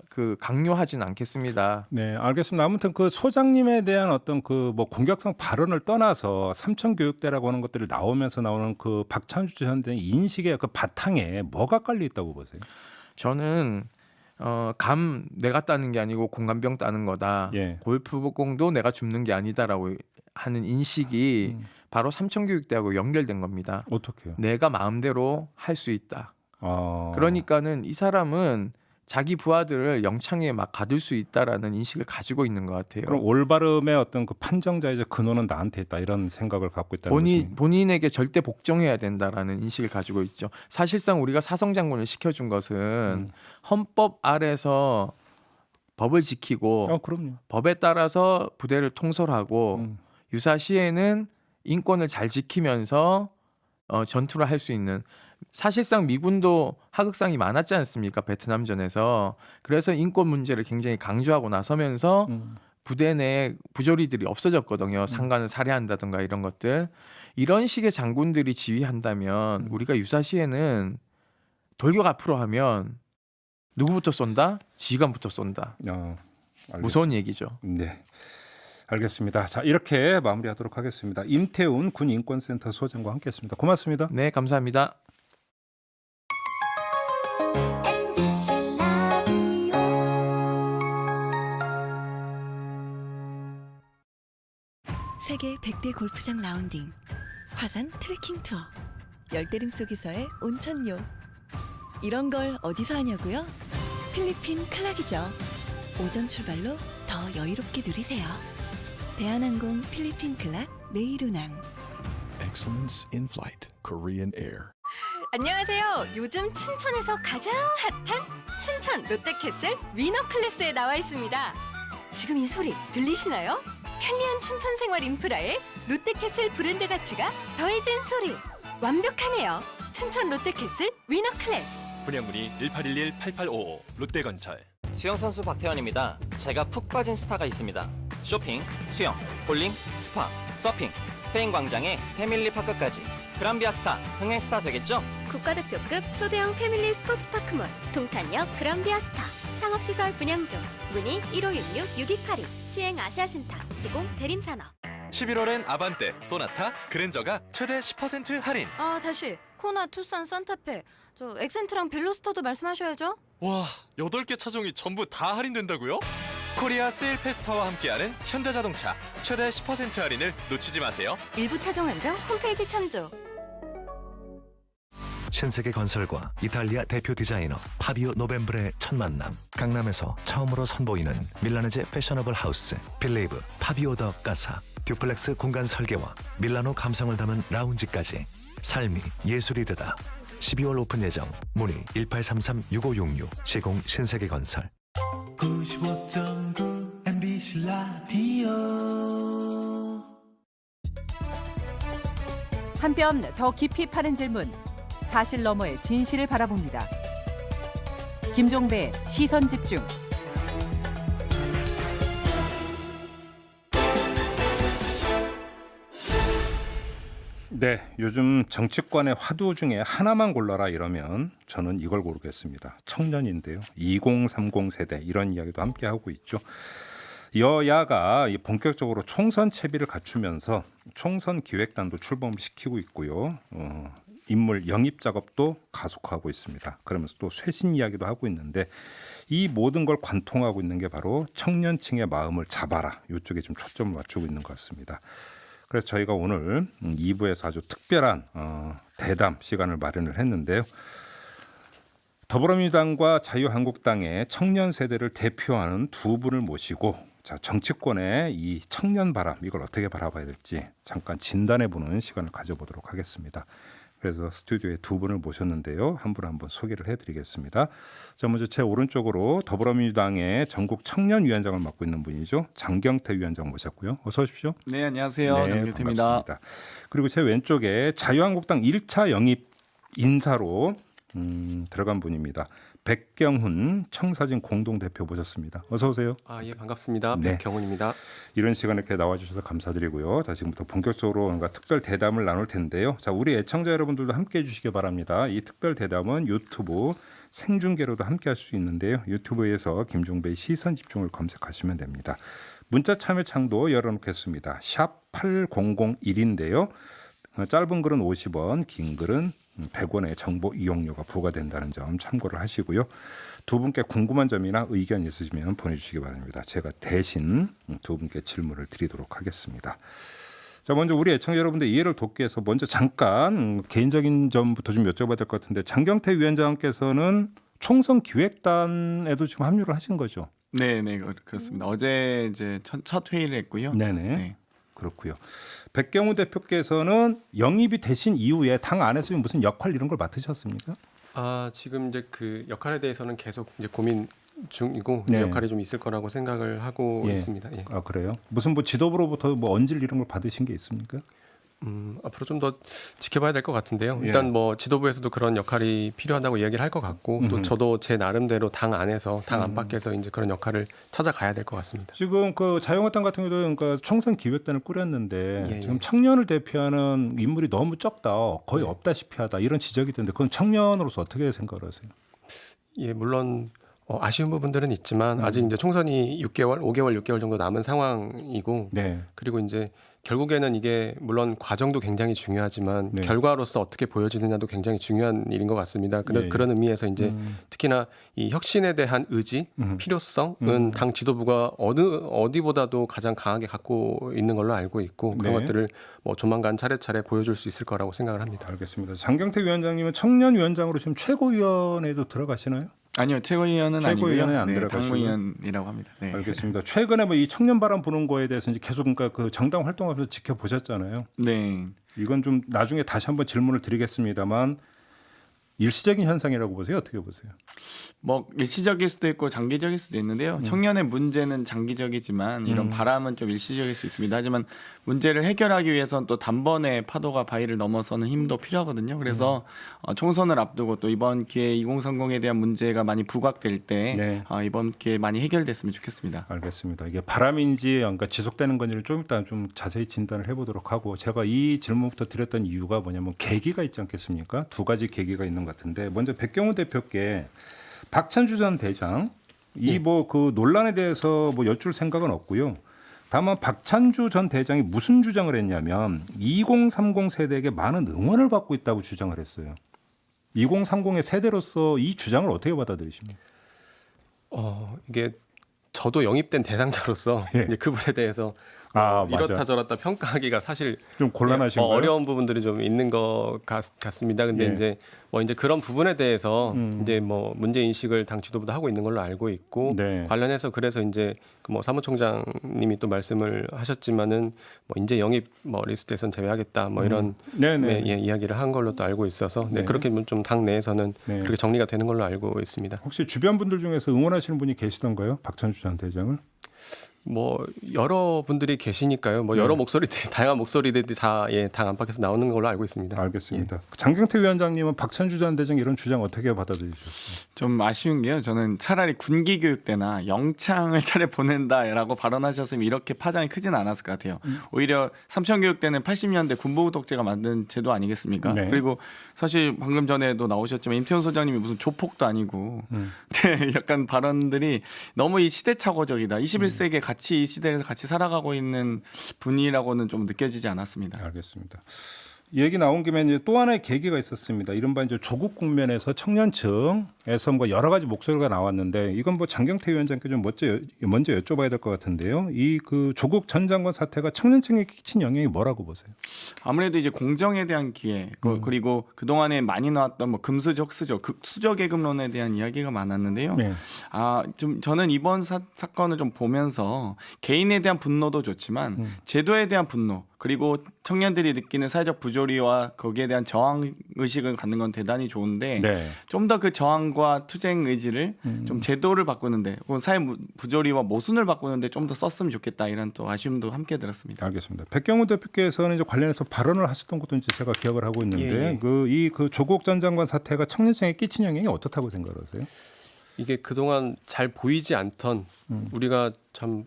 강요하진 않겠습니다. 네, 알겠습니다. 아무튼 그 소장님에 대한 어떤 그 뭐 공격성 발언을 떠나서 삼천교육대라고 하는 것들이 나오면서 나오는 그 박찬주 전 대의 인식의 그 바탕에 뭐가 깔려 있다고 보세요? 저는 내가 따는 게 아니고 공감병 따는 거다. 예. 골프공도 내가 줍는 게 아니다라고 하는 인식이 바로 삼천교육대하고 연결된 겁니다. 어떻게요? 내가 마음대로 할 수 있다. 아. 그러니까는 이 사람은 자기 부하들을 영창에 막 가둘 수 있다라는 인식을 가지고 있는 것 같아요. 그럼 올바름의 어떤 그 판정자의 근원은 나한테 있다 이런 생각을 갖고 있다는 거죠. 본인에게 절대 복종해야 된다라는 인식을 가지고 있죠. 사실상 우리가 사성장군을 시켜준 것은 헌법 아래서 법을 지키고 그럼요. 법에 따라서 부대를 통솔하고 유사시에는 인권을 잘 지키면서 전투를 할 수 있는 사실상 미군도 하극상이 많았지 않습니까? 베트남전에서. 그래서 인권 문제를 굉장히 강조하고 나서면서 부대 내 부조리들이 없어졌거든요. 상관을 살해한다든가 이런 것들. 이런 식의 장군들이 지휘한다면 우리가 유사시에는 돌격 앞으로 하면 누구부터 쏜다? 지휘관부터 쏜다. 무서운 얘기죠. 네. 알겠습니다. 자, 이렇게 마무리하도록 하겠습니다. 임태훈 군인권센터 소장과 함께했습니다. 고맙습니다. 네, 감사합니다. MBC 라디오 세계 100대 골프장 라운딩, 화산 트레킹 투어, 열대림 속에서의 온천욕. 이런 걸 어디서 하냐고요? 필리핀 클락이죠. 오전 출발로 더 여유롭게 누리세요. 대한항공 필리핀 클락 네이루낭. Excellence in flight, Korean Air. 안녕하세요. 요즘 춘천에서 가장 핫한 춘천 롯데캐슬 위너 클래스에 나와 있습니다. 지금 이 소리 들리시나요? 편리한 춘천 생활 인프라에 롯데캐슬 브랜드 가치가 더해진 소리. 완벽하네요. 춘천 롯데캐슬 위너 클래스. 분양문의 1811-8855 롯데건설. 수영선수 박태환입니다. 제가 푹 빠진 스타가 있습니다. 쇼핑, 수영, 볼링, 스파, 서핑, 스페인 광장에 패밀리파크까지. 그란비아 스타, 흥행 스타 되겠죠? 국가대표급 초대형 패밀리 스포츠파크몰 동탄역 그란비아 스타. 상업시설 분양 중. 문의 1516-6282. 시행 아시아신탁. 시공 대림산업. 11월엔 아반떼, 소나타, 그랜저가 최대 10% 할인. 다시 코나, 투싼, 산타페, 엑센트랑 벨로스터도 말씀하셔야죠. 와, 8개 차종이 전부 다 할인된다고요? 코리아 세일 페스타와 함께하는 현대자동차 최대 10% 할인을 놓치지 마세요. 일부 차종 한정 홈페이지 참조. 신세계 건설과 이탈리아 대표 디자이너 파비오 노벤브레의 첫 만남. 강남에서 처음으로 선보이는 밀라네제 패셔너블 하우스 빌레이브 파비오 더 까사. 듀플렉스 공간 설계와 밀라노 감성을 담은 라운지까지 삶이 예술이 되다. 12월 오픈 예정. 문의 1833-6566 시공 신세계건설. 95.9 MBC 라디오. 한 뼘 더 깊이 파는 질문. 사실 너머의 진실을 바라봅니다. 김종배 시선 집중. 네, 요즘 정치권의 화두 중에 하나만 골라라 이러면 저는 이걸 고르겠습니다. 청년인데요. 2030 세대 이런 이야기도 함께 하고 있죠. 여야가 본격적으로 총선 채비를 갖추면서 총선 기획단도 출범시키고 있고요. 인물 영입 작업도 가속화하고 있습니다. 그러면서 또 쇄신 이야기도 하고 있는데 이 모든 걸 관통하고 있는 게 바로 청년층의 마음을 잡아라. 이쪽에 좀 초점을 맞추고 있는 것 같습니다. 그래서 저희가 오늘 2부에서 아주 특별한 대담 시간을 마련을 했는데요. 더불어민주당과 자유한국당의 청년 세대를 대표하는 두 분을 모시고 자, 정치권의 이 청년 바람 이걸 어떻게 바라봐야 될지 잠깐 진단해보는 시간을 가져보도록 하겠습니다. 그래서 스튜디오에 두 분을 모셨는데요. 한 분 한 분 소개를 해드리겠습니다. 자, 먼저 제 오른쪽으로 더불어민주당의 전국 청년위원장을 맡고 있는 분이죠. 장경태 위원장 모셨고요. 어서 오십시오. 네, 안녕하세요. 네, 장경태입니다. 반갑습니다. 그리고 제 왼쪽에 자유한국당 1차 영입 인사로 들어간 분입니다. 백경훈 청사진 공동대표 모셨습니다. 어서 오세요. 예, 반갑습니다. 네. 백경훈입니다. 이런 시간에 이렇게 나와주셔서 감사드리고요. 자, 지금부터 본격적으로 뭔가 특별 대담을 나눌 텐데요. 자, 우리 애청자 여러분들도 함께해 주시기 바랍니다. 이 특별 대담은 유튜브 생중계로도 함께할 수 있는데요. 유튜브에서 김종배의 시선 집중을 검색하시면 됩니다. 문자 참여 창도 열어놓겠습니다. 샵 8001인데요. 짧은 글은 50원, 긴 글은 100원의 정보 이용료가 부과된다는 점 참고를 하시고요. 두 분께 궁금한 점이나 의견 있으시면 보내주시기 바랍니다. 제가 대신 두 분께 질문을 드리도록 하겠습니다. 자, 먼저 우리 애청자 여러분들 이해를 돕기 위해서 먼저 잠깐 개인적인 점부터 좀 여쭤봐야 될 것 같은데 장경태 위원장께서는 총선 기획단에도 지금 합류를 하신 거죠? 네, 그렇습니다. 어제 이제 첫 회의를 했고요. 네네. 네. 그렇고요. 백경우 대표께서는 영입이 되신 이후에 당 안에서 무슨 역할 이런 걸 맡으셨습니까? 지금 이제 그 역할에 대해서는 계속 이제 고민 중이고 네. 역할이 좀 있을 거라고 생각을 하고 있습니다. 예. 아, 그래요? 무슨 뭐 지도부로부터 뭐 언질 이런 걸 받으신 게 있습니까? 앞으로 좀 더 지켜봐야 될 것 같은데요. 예. 일단 뭐 지도부에서도 그런 역할이 필요하다고 이야기를 할 것 같고 또 저도 제 나름대로 당 안에서 당 안팎에서 이제 그런 역할을 찾아가야 될 것 같습니다. 지금 그 자유한국당 같은 경우도 그러니까 총선 기획단을 꾸렸는데 예. 지금 청년을 대표하는 인물이 너무 적다, 거의 없다시피 하다 이런 지적이 드는데 그건 청년으로서 어떻게 생각을 하세요? 예, 물론 아쉬운 부분들은 있지만 아직 이제 총선이 6개월, 5개월, 6개월 정도 남은 상황이고 네. 그리고 이제 결국에는 이게 물론 과정도 굉장히 중요하지만 결과로서 어떻게 보여지느냐도 굉장히 중요한 일인 것 같습니다. 그런 의미에서 이제 특히나 이 혁신에 대한 의지, 필요성은 당 지도부가 어디보다도 가장 강하게 갖고 있는 걸로 알고 있고 그런 것들을 뭐 조만간 차례차례 보여줄 수 있을 거라고 생각을 합니다. 알겠습니다. 장경태 위원장님은 청년위원장으로 지금 최고위원회도 들어가시나요? 아니요, 최고위원은 최고위원은 아니고요. 안 들어가시고. 당무위원이라고 합니다. 네. 알겠습니다. 최근에 뭐 이 청년 바람 부는 거에 대해서 이제 계속 그러니까 그 정당 활동하면서 지켜보셨잖아요. 네. 이건 좀 나중에 다시 한번 질문을 드리겠습니다만 일시적인 현상이라고 보세요? 어떻게 보세요? 뭐 일시적일 수도 있고 장기적일 수도 있는데요. 청년의 문제는 장기적이지만 이런 바람은 좀 일시적일 수 있습니다. 하지만 문제를 해결하기 위해서는 또 단번에 파도가 바위를 넘어서는 힘도 필요하거든요. 그래서 총선을 앞두고 또 이번 기회에 2030에 대한 문제가 많이 부각될 때 이번 기회에 많이 해결됐으면 좋겠습니다. 알겠습니다. 이게 바람인지 그러니까 지속되는 건지를 좀 일단 좀 자세히 진단을 해보도록 하고 제가 이 질문부터 드렸던 이유가 뭐냐면 계기가 있지 않겠습니까? 두 가지 계기가 있는 것 같은데 먼저 백경훈 대표께 박찬주 전 대장 이 뭐 그 논란에 대해서 뭐 여쭐 생각은 없고요. 다만 박찬주 전 대장이 무슨 주장을 했냐면 2030 세대에게 많은 응원을 받고 있다고 주장을 했어요. 2030의 세대로서 이 주장을 어떻게 받아들이십니까? 이게 저도 영입된 대상자로서 이제 그 부분에 대해서 이렇다 저렇다 평가하기가 사실 좀 곤란하신가요? 어려운 부분들이 좀 있는 것 같습니다. 근데 이제 이제 그런 부분에 대해서 이제 문제 인식을 당 지도부도 하고 있는 걸로 알고 있고 관련해서 그래서 이제 그 사무총장님이 또 말씀을 하셨지만은 인재 영입 리스트에선 제외하겠다 이런 이야기를 한 걸로 또 알고 있어서 그렇게 좀 당 내에서는 그렇게 정리가 되는 걸로 알고 있습니다. 혹시 주변 분들 중에서 응원하시는 분이 계시던가요? 박찬주 전 대장을? 여러 분들이 계시니까요. 여러 목소리들이 다양한 목소리들이 다 당 안팎에서 나오는 걸로 알고 있습니다. 알겠습니다. 장경태 위원장님은 박찬주 전 대장 이런 주장 어떻게 받아들이셨어요? 좀 아쉬운 게요. 저는 차라리 군기 교육 때나 영창을 차례 보낸다라고 발언하셨으면 이렇게 파장이 크지는 않았을 것 같아요. 오히려 삼천교육 때는 80년대 군부국 독재가 만든 제도 아니겠습니까? 그리고 사실 방금 전에도 나오셨지만 임태훈 소장님이 무슨 조폭도 아니고 약간 발언들이 너무 이 시대착오적이다. 21세기에 같이 이 시대에서 같이 살아가고 있는 분이라고는 좀 느껴지지 않았습니다. 알겠습니다. 얘기 나온 김에 이제 또 하나의 계기가 있었습니다. 이른바 이제 조국 국면에서 청년층에서 여러 가지 목소리가 나왔는데 이건 장경태 위원장께 좀 먼저 여쭤봐야 될 것 같은데요. 이 그 조국 전 장관 사태가 청년층에 끼친 영향이 뭐라고 보세요? 아무래도 이제 공정에 대한 기회 그리고 그 동안에 많이 나왔던 금수저, 흑수저, 수저계급론에 대한 이야기가 많았는데요. 좀 저는 이번 사건을 좀 보면서 개인에 대한 분노도 좋지만 제도에 대한 분노 그리고 청년들이 느끼는 사회적 부조리와 거기에 대한 저항 의식을 갖는 건 대단히 좋은데 좀 더 그 저항과 투쟁 의지를 좀 제도를 바꾸는데 혹은 사회 부조리와 모순을 바꾸는데 좀 더 썼으면 좋겠다 이런 또 아쉬움도 함께 들었습니다. 알겠습니다. 백경훈 대표께서는 이제 관련해서 발언을 하셨던 것도 이제 제가 기억을 하고 있는데 그 조국 전 장관 사태가 청년층에 끼친 영향이 어떻다고 생각하세요? 이게 그동안 잘 보이지 않던 우리가 참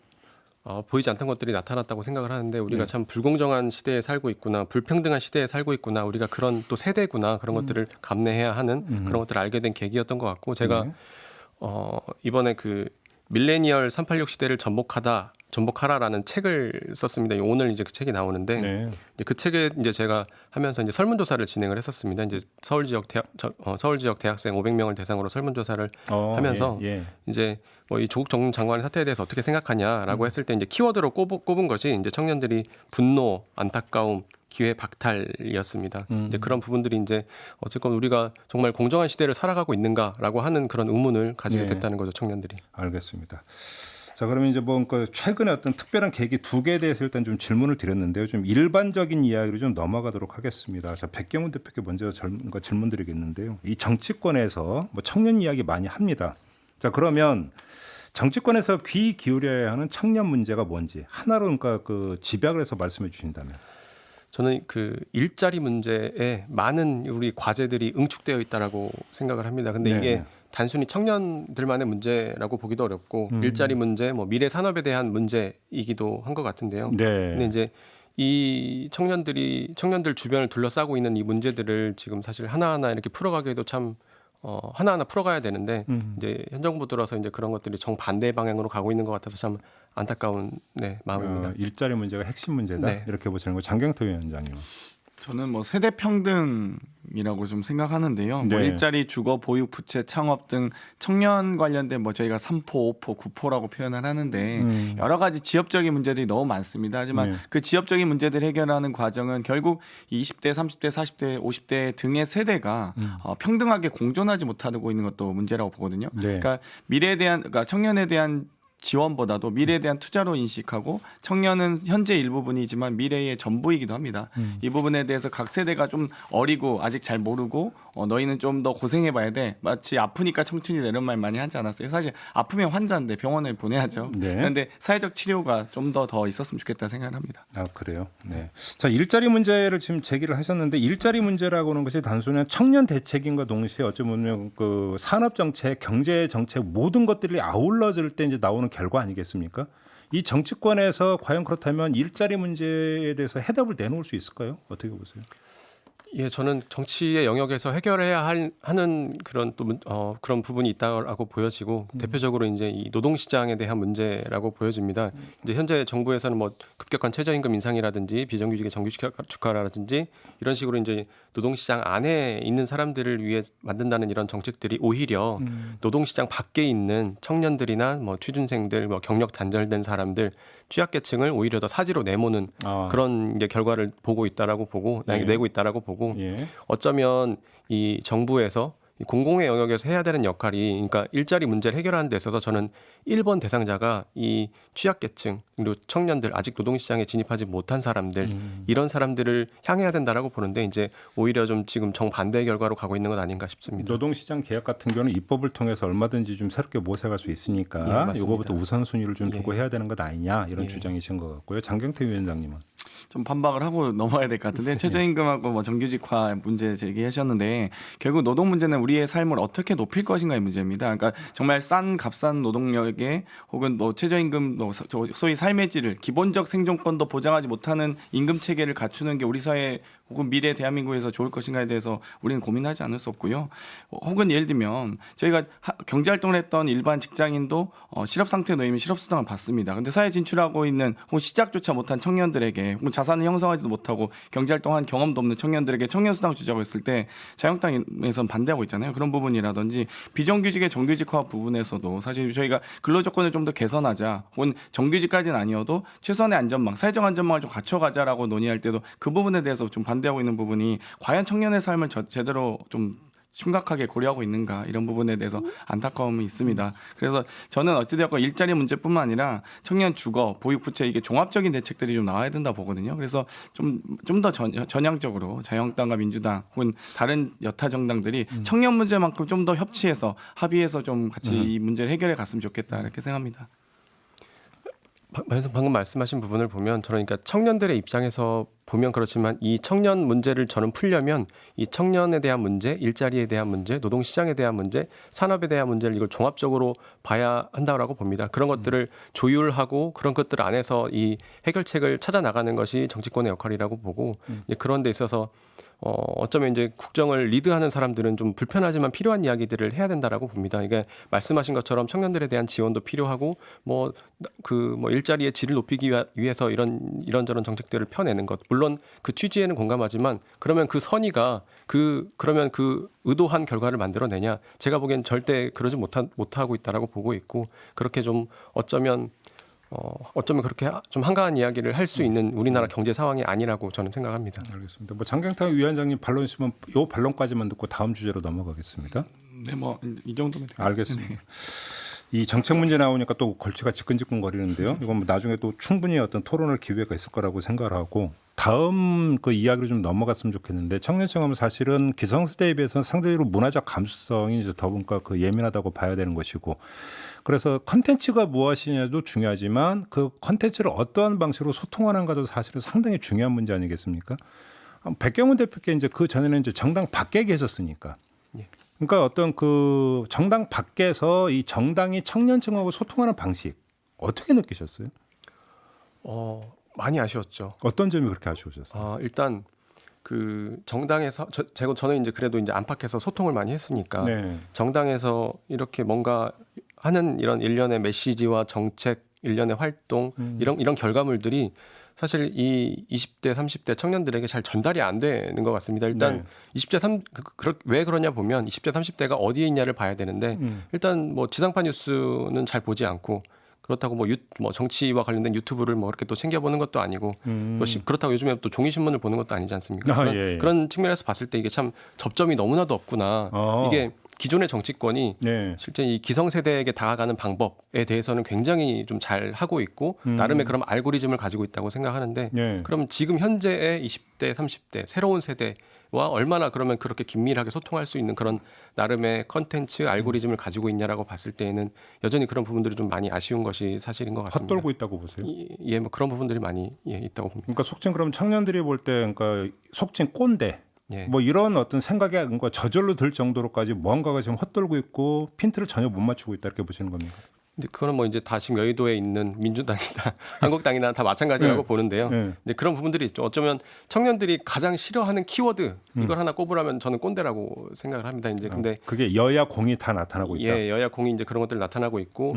보이지 않던 것들이 나타났다고 생각을 하는데 우리가 참 불공정한 시대에 살고 있구나, 불평등한 시대에 살고 있구나, 우리가 그런 또 세대구나 그런 것들을 감내해야 하는 그런 것들을 알게 된 계기였던 것 같고 제가 이번에 그 밀레니얼 386 시대를 전복하라라는 책을 썼습니다. 오늘 이제 그 책이 나오는데 그 책에 이제 제가 하면서 이제 설문조사를 진행을 했었습니다. 이제 서울 지역 대학생 500명을 대상으로 설문조사를 하면서 이제 이 조국 전 장관의 사태에 대해서 어떻게 생각하냐라고 했을 때 이제 키워드로 꼽은 것이 이제 청년들이 분노, 안타까움, 기회 박탈이었습니다. 이제 그런 부분들이 이제 어쨌건 우리가 정말 공정한 시대를 살아가고 있는가라고 하는 그런 의문을 가지게 됐다는 거죠, 청년들이. 알겠습니다. 자, 그러면 이제 최근에 어떤 특별한 계기 두 개에 대해서 일단 좀 질문을 드렸는데요. 좀 일반적인 이야기로 좀 넘어가도록 하겠습니다. 자, 백경훈 대표께 먼저 질문 드리겠는데요. 이 정치권에서 청년 이야기 많이 합니다. 자, 그러면 정치권에서 귀 기울여야 하는 청년 문제가 뭔지 하나로 그 집약을 해서 말씀해 주신다면. 저는 그 일자리 문제에 많은 우리 과제들이 응축되어 있다라고 생각을 합니다. 근데 이게 단순히 청년들만의 문제라고 보기도 어렵고 일자리 문제, 미래 산업에 대한 문제이기도 한 것 같은데요. 근데 이제 이 청년들 주변을 둘러싸고 있는 이 문제들을 지금 사실 하나하나 이렇게 풀어가기에도 참 하나하나 풀어가야 되는데 이제 현 정부 들어서 이제 그런 것들이 정반대 방향으로 가고 있는 것 같아서 참 안타까운 마음입니다. 일자리 문제가 핵심 문제다 이렇게 보시는 거. 장경태 위원장님. 저는 세대 평등이라고 좀 생각하는데요. 일자리, 주거, 보육, 부채, 창업 등 청년 관련된 저희가 3포, 5포, 9포라고 표현을 하는데 여러 가지 지역적인 문제들이 너무 많습니다. 하지만 그 지역적인 문제들을 해결하는 과정은 결국 20대, 30대, 40대, 50대 등의 세대가 평등하게 공존하지 못하고 있는 것도 문제라고 보거든요. 그러니까 청년에 대한 지원보다도 미래에 대한 투자로 인식하고 청년은 현재 일부분이지만 미래의 전부이기도 합니다. 이 부분에 대해서 각 세대가 좀 어리고 아직 잘 모르고 너희는 좀 더 고생해봐야 돼. 마치 아프니까 청춘이 이런 말 많이 하지 않았어요. 사실 아프면 환자인데 병원에 보내야죠. 그런데 사회적 치료가 좀 더 있었으면 좋겠다 생각을 합니다. 아, 그래요? 네. 자, 일자리 문제를 지금 제기를 하셨는데 일자리 문제라고 하는 것이 단순한 청년 대책인과 동시에 어쩌면 그 산업 정책, 경제 정책 모든 것들이 아울러질 때 이제 나오는 결과 아니겠습니까? 이 정치권에서 과연 그렇다면 일자리 문제에 대해서 해답을 내놓을 수 있을까요? 어떻게 보세요? 예, 저는 정치의 영역에서 해결해야 하는 그런 그런 부분이 있다고 보여지고 대표적으로 이제 이 노동시장에 대한 문제라고 보여집니다. 이제 현재 정부에서는 급격한 최저임금 인상이라든지 비정규직의 정규 주가라든지 이런 식으로 이제 노동시장 안에 있는 사람들을 위해 만든다는 이런 정책들이 오히려 노동시장 밖에 있는 청년들이나 취준생들, 경력 단절된 사람들 취약계층을 오히려 더 사지로 내모는 그런 이제 결과를 보고 있다라고 보고 내고 있다라고 보고 어쩌면 이 정부에서 이 공공의 영역에서 해야 되는 역할이 그러니까 일자리 문제를 해결하는 데 있어서 저는 1번 대상자가 이 취약계층 그리고 청년들 아직 노동시장에 진입하지 못한 사람들 이런 사람들을 향해야 된다라고 보는데 이제 오히려 좀 지금 정반대의 결과로 가고 있는 것 아닌가 싶습니다. 노동시장 개혁 같은 경우는 입법을 통해서 얼마든지 좀 새롭게 모색할 수 있으니까 이거부터 우선순위를 좀 두고 해야 되는 것 아니냐 이런 주장이신 것 같고요. 장경태 위원장님은 좀 반박을 하고 넘어야 될 것 같은데 최저임금하고 뭐 정규직화 문제 제기하셨는데 결국 노동 문제는 우리의 삶을 어떻게 높일 것인가의 문제입니다. 그러니까 정말 싼 값싼 노동력에 혹은 뭐 최저임금 소위 삶의 질을 기본적 생존권도 보장하지 못하는 임금 체계를 갖추는 게 우리 사회 혹은 미래 대한민국에서 좋을 것인가에 대해서 우리는 고민하지 않을 수 없고요. 혹은 예를 들면 저희가 경제활동을 했던 일반 직장인도 실업 상태에 놓이면 실업수당을 받습니다. 근데 사회 진출하고 있는 혹은 시작조차 못한 청년들에게 혹은 자산을 형성하지도 못하고 경제활동한 경험도 없는 청년들에게 청년수당 주자고 했을 때 자유한국당에서는 반대하고 있잖아요. 그런 부분이라든지 비정규직의 정규직화 부분에서도 사실 저희가 근로조건을 좀 더 개선하자 혹은 정규직까지는 아니어도 최소한의 안전망, 사회적 안전망을 좀 갖춰가자라고 논의할 때도 그 부분에 대해서 좀 반대하고 있는 부분이 과연 청년의 삶을 제대로 좀 심각하게 고려하고 있는가 이런 부분에 대해서 안타까움이 있습니다. 그래서 저는 어찌되었건 일자리 문제뿐만 아니라 청년 주거, 보육, 부채 이게 종합적인 대책들이 좀 나와야 된다 보거든요. 그래서 좀 더 전향적으로 자유한국당과 민주당 혹은 다른 여타 정당들이 청년 문제만큼 좀 더 협치해서 합의해서 좀 같이 이 문제를 해결해 갔으면 좋겠다 이렇게 생각합니다. 방금 말씀하신 부분을 보면 저는 그러니까 청년들의 입장에서 보면 그렇지만 이 청년 문제를 저는 풀려면 이 청년에 대한 문제, 일자리에 대한 문제, 노동시장에 대한 문제, 산업에 대한 문제를 이걸 종합적으로 봐야 한다고 봅니다. 그런 것들을 조율하고 그런 것들 안에서 이 해결책을 찾아 나가는 것이 정치권의 역할이라고 보고 그런 데 있어서 어쩌면 이제 국정을 리드하는 사람들은 좀 불편하지만 필요한 이야기들을 해야 된다라고 봅니다. 이게 말씀하신 것처럼 청년들에 대한 지원도 필요하고 뭐 일자리의 질을 높이기 위해서 이런저런 정책들을 펴내는 것 물론 그 취지에는 공감하지만 그러면 그 선의가 그러면 그 의도한 결과를 만들어내냐 제가 보기엔 절대 그러지 못하고 있다라고 보고 있고 그렇게 좀 어쩌면 그렇게 좀 한가한 이야기를 할 수 있는 우리나라 경제 상황이 아니라고 저는 생각합니다. 알겠습니다. 뭐 장경태 위원장님 반론 있으면 이 반론까지만 듣고 다음 주제로 넘어가겠습니다. 네, 뭐 이 정도면 되겠습니다. 알겠습니다. 네. 이 정책 문제 나오니까 또 골치가 지끈지끈거리는데요. 이건 뭐 나중에 또 충분히 어떤 토론할 기회가 있을 거라고 생각을 하고 다음 그 이야기로 좀 넘어갔으면 좋겠는데 청년층은 사실은 기성세대에 비해서는 상대적으로 문화적 감수성이 이제 더군가 그 예민하다고 봐야 되는 것이고 그래서 컨텐츠가 무엇이냐도 중요하지만 그 컨텐츠를 어떠한 방식으로 소통하는가도 사실은 상당히 중요한 문제 아니겠습니까? 백경훈 대표께 이제 그 전에는 이제 정당 밖에 계셨으니까. 그러니까 어떤 그 정당 밖에서 이 정당이 청년층하고 소통하는 방식 어떻게 느끼셨어요? 많이 아쉬웠죠. 어떤 점이 그렇게 아쉬우셨어요? 일단 그 정당에서 저는 이제 그래도 이제 안팎에서 소통을 많이 했으니까 정당에서 이렇게 뭔가 하는 이런 일련의 메시지와 정책, 일련의 활동 이런 결과물들이 사실 이 20대, 30대 청년들에게 잘 전달이 안 되는 것 같습니다. 일단 20대, 왜 그러냐 보면 20대, 30대가 어디에 있냐를 봐야 되는데 일단 뭐 지상파 뉴스는 잘 보지 않고 그렇다고 뭐 정치와 관련된 유튜브를 뭐 이렇게 또 챙겨보는 것도 아니고 그렇다고 요즘에 또 종이신문을 보는 것도 아니지 않습니까? 그런 측면에서 봤을 때 이게 참 접점이 너무나도 없구나. 이게 기존의 정치권이 실제 이 기성세대에게 다가가는 방법에 대해서는 굉장히 좀 잘 하고 있고 나름의 그런 알고리즘을 가지고 있다고 생각하는데 그럼 지금 현재의 20대, 30대 새로운 세대와 얼마나 그러면 그렇게 긴밀하게 소통할 수 있는 그런 나름의 컨텐츠 알고리즘을 가지고 있냐라고 봤을 때에는 여전히 그런 부분들이 좀 많이 아쉬운 것이 사실인 것 같습니다. 헛돌고 있다고 보세요? 예, 뭐 그런 부분들이 많이 있다고 봅니다. 그러니까 속칭 그럼 청년들이 볼 때 그러니까 속칭 꼰대 뭐 이런 어떤 생각에 뭔가 저절로 들 정도로까지 뭔가가 지금 헛돌고 있고 핀트를 전혀 못 맞추고 있다 이렇게 보시는 겁니까? 근데 그거는 뭐 이제 다 지금 여의도에 있는 민주당이나 한국당이나 다 마찬가지라고 보는데요. 근데 그런 부분들이 있죠. 어쩌면 청년들이 가장 싫어하는 키워드 이걸 하나 꼽으라면 저는 꼰대라고 생각을 합니다. 이제 근데 그게 여야 공이 다 나타나고 있다. 예, 여야 공이 이제 그런 것들 나타나고 있고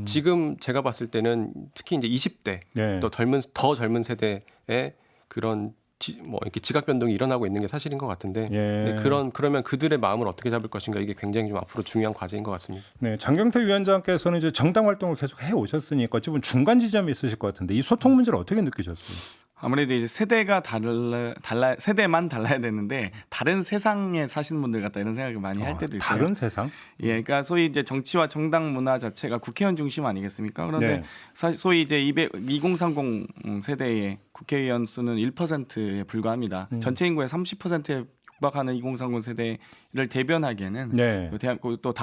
지금 제가 봤을 때는 특히 이제 20대 또 더 젊은 세대의 그런 뭐 이렇게 지각 변동이 일어나고 있는 게 사실인 것 같은데 예. 그러면 그들의 마음을 어떻게 잡을 것인가 이게 굉장히 좀 앞으로 중요한 과제인 것 같습니다. 네, 장경태 위원장께서는 이제 정당 활동을 계속 해 오셨으니까 지금 중간 지점이 있으실 것 같은데 이 소통 문제를 어떻게 느끼셨어요? 아무래도 이제 세대가 세대만 달라야 되는데 다른 세상에 사시는 분들 같다 이런 생각을 많이 할 때도 있어요. 다른 세상? 예, 그러니까 소위 이제 정치와 정당 문화 자체가 국회의원 중심 아니겠습니까? 그런데 네. 소위 이제 2030 세대의 국회의원 수는 1%에 불과합니다. 전체 인구의 30%에 육박하는 2030 세대를 대변하기에는 네. 또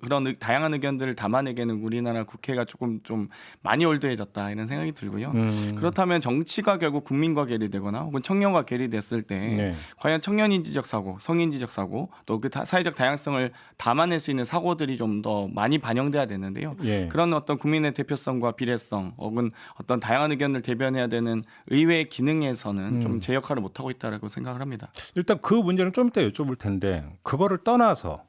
그런 다양한 의견들을 담아내기에는 우리나라 국회가 조금 좀 많이 올드해졌다 이런 생각이 들고요. 그렇다면 정치가 결국 국민과 괴리되거나 혹은 청년과 괴리됐을 때 과연 청년인지적 사고, 성인지적 사고, 또 그 사회적 다양성을 담아낼 수 있는 사고들이 좀 더 많이 반영돼야 되는데요. 그런 어떤 국민의 대표성과 비례성 혹은 어떤 다양한 의견을 대변해야 되는 의회의 기능에서는 좀 제 역할을 못하고 있다라고 생각을 합니다. 일단 그 문제는 좀 이따 여쭤볼 텐데 그거를 떠나서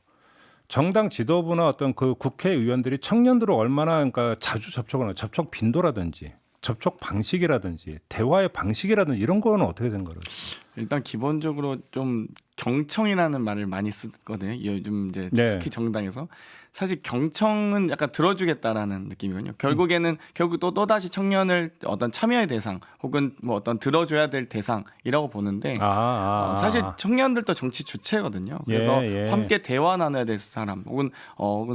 정당 지도부나 어떤 그 국회의원들이 청년들을 얼마나 그러니까 자주 접촉을 하는 접촉 빈도라든지 접촉 방식이라든지 대화의 방식이라든지 이런 거는 어떻게 생각을 하세요? 일단 기본적으로 좀 경청이라는 말을 많이 쓰거든요. 요즘 이제 특히 정당에서 사실 경청은 약간 들어주겠다라는 느낌이거든요. 결국에는 결국 또다시 청년을 어떤 참여의 대상 혹은 뭐 어떤 들어줘야 될 대상이라고 보는데 사실 청년들도 정치 주체거든요. 그래서 함께 대화 나눠야 될 사람 혹은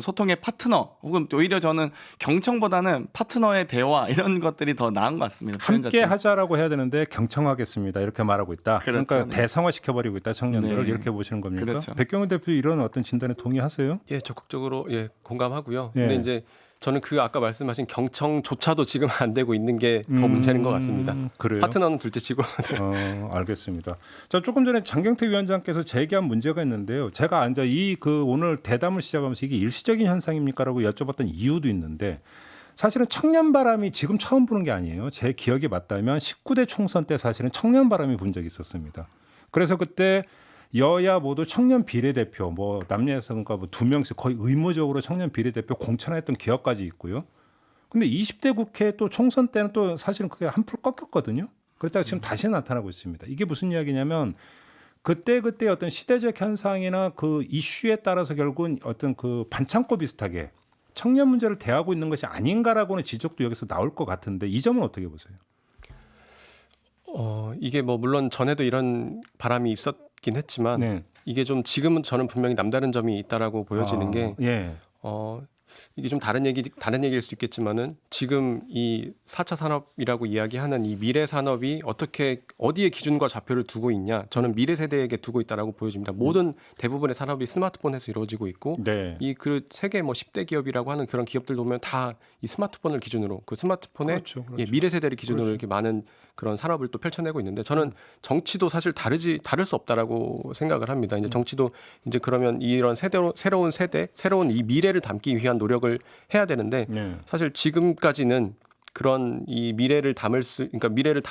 소통의 파트너 혹은 오히려 저는 경청보다는 파트너의 대화 이런 것들이 더 나은 것 같습니다. 함께 하자라고 해야 되는데 경청하겠습니다. 이렇게 말하고 있다. 그렇죠. 그러니까 대상화시켜버리고 있다. 청년들을 이렇게 보시는 겁니까? 그렇죠. 백경훈 대표 이런 어떤 진단에 동의하세요? 예, 적극적으로 공감하고요. 근데 이제 저는 그 아까 말씀하신 경청조차도 지금 안 되고 있는 게 더 문제인 것 같습니다. 그래요? 파트너는 둘째치고. 알겠습니다. 자, 조금 전에 장경태 위원장께서 제기한 문제가 있는데요. 제가 오늘 대담을 시작하면서 이게 일시적인 현상입니까라고 여쭤봤던 이유도 있는데 사실은 청년 바람이 지금 처음 부는 게 아니에요. 제 기억이 맞다면 19대 총선 때 사실은 청년 바람이 분 적이 있었습니다. 그래서 그때 여야 모두 청년 비례대표 뭐 남녀에서가 뭐 2명씩 거의 의무적으로 청년 비례대표 공천했던 기억까지 있고요. 근데 20대 국회 또 총선 때는 또 사실은 그게 한풀 꺾였거든요. 그러다가 지금 다시 나타나고 있습니다. 이게 무슨 이야기냐면 그때 어떤 시대적 현상이나 그 이슈에 따라서 결국은 어떤 그 반창고 비슷하게 청년 문제를 대하고 있는 것이 아닌가라고는 지적도 여기서 나올 것 같은데 이 점은 어떻게 보세요? 이게 뭐 물론 전에도 이런 바람이 있었긴 했지만 이게 좀 지금은 저는 분명히 남다른 점이 있다라고 보여지는 게 이게 좀 다른 얘기일 수 있겠지만은 지금 이 4차 산업이라고 이야기하는 이 미래 산업이 어디에 기준과 좌표를 두고 있냐? 저는 미래 세대에게 두고 있다라고 보여집니다. 모든 대부분의 산업이 스마트폰에서 이루어지고 있고 이 그 세계 뭐 10대 기업이라고 하는 그런 기업들 보면 다 이 스마트폰을 기준으로 그 스마트폰에 미래 세대를 기준으로 이렇게 많은 그런 산업을 또 펼쳐내고 있는데 저는 정치도 사실 다를 수 없다라고 생각을 합니다. 이제 정치도 이제 그러면 이런 새로운 세대, 새로운 이 미래를 담기 위한 노력을 해야 되는데 사실 지금까지는 그런 이 미래를 그러니까 미래를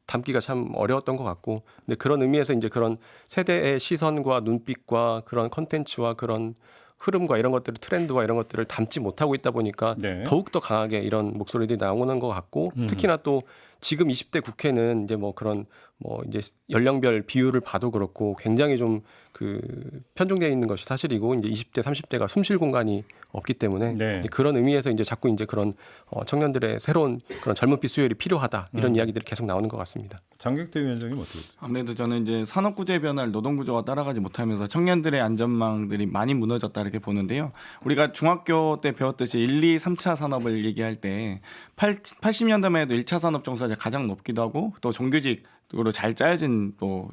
담기가 참 어려웠던 것 같고, 근데 그런 의미에서 이제 그런 세대의 시선과 눈빛과 그런 컨텐츠와 그런 흐름과 이런 것들을 트렌드와 이런 것들을 담지 못하고 있다 보니까 더욱 더 강하게 이런 목소리들이 나오는 것 같고 특히나 또 지금 20대 국회는 이제 뭐 그런 뭐 이제 연령별 비율을 봐도 그렇고 굉장히 좀 그 편중되어 있는 것이 사실이고 이제 20대 30대가 숨쉴 공간이 없기 때문에 이제 그런 의미에서 이제 자꾸 이제 그런 청년들의 새로운 그런 젊은피 수혈이 필요하다 이런 이야기들이 계속 나오는 것 같습니다. 장경태 위원장님 어떻게 보세요? 아무래도 저는 이제 산업 구조의 변화를 노동 구조가 따라가지 못하면서 청년들의 안전망들이 많이 무너졌다 이렇게 보는데요. 우리가 중학교 때 배웠듯이 1, 2, 3차 산업을 얘기할 때 80년대만 해도 1차 산업 종사자 가장 높기도 하고 또 정규직으로 잘 짜여진 또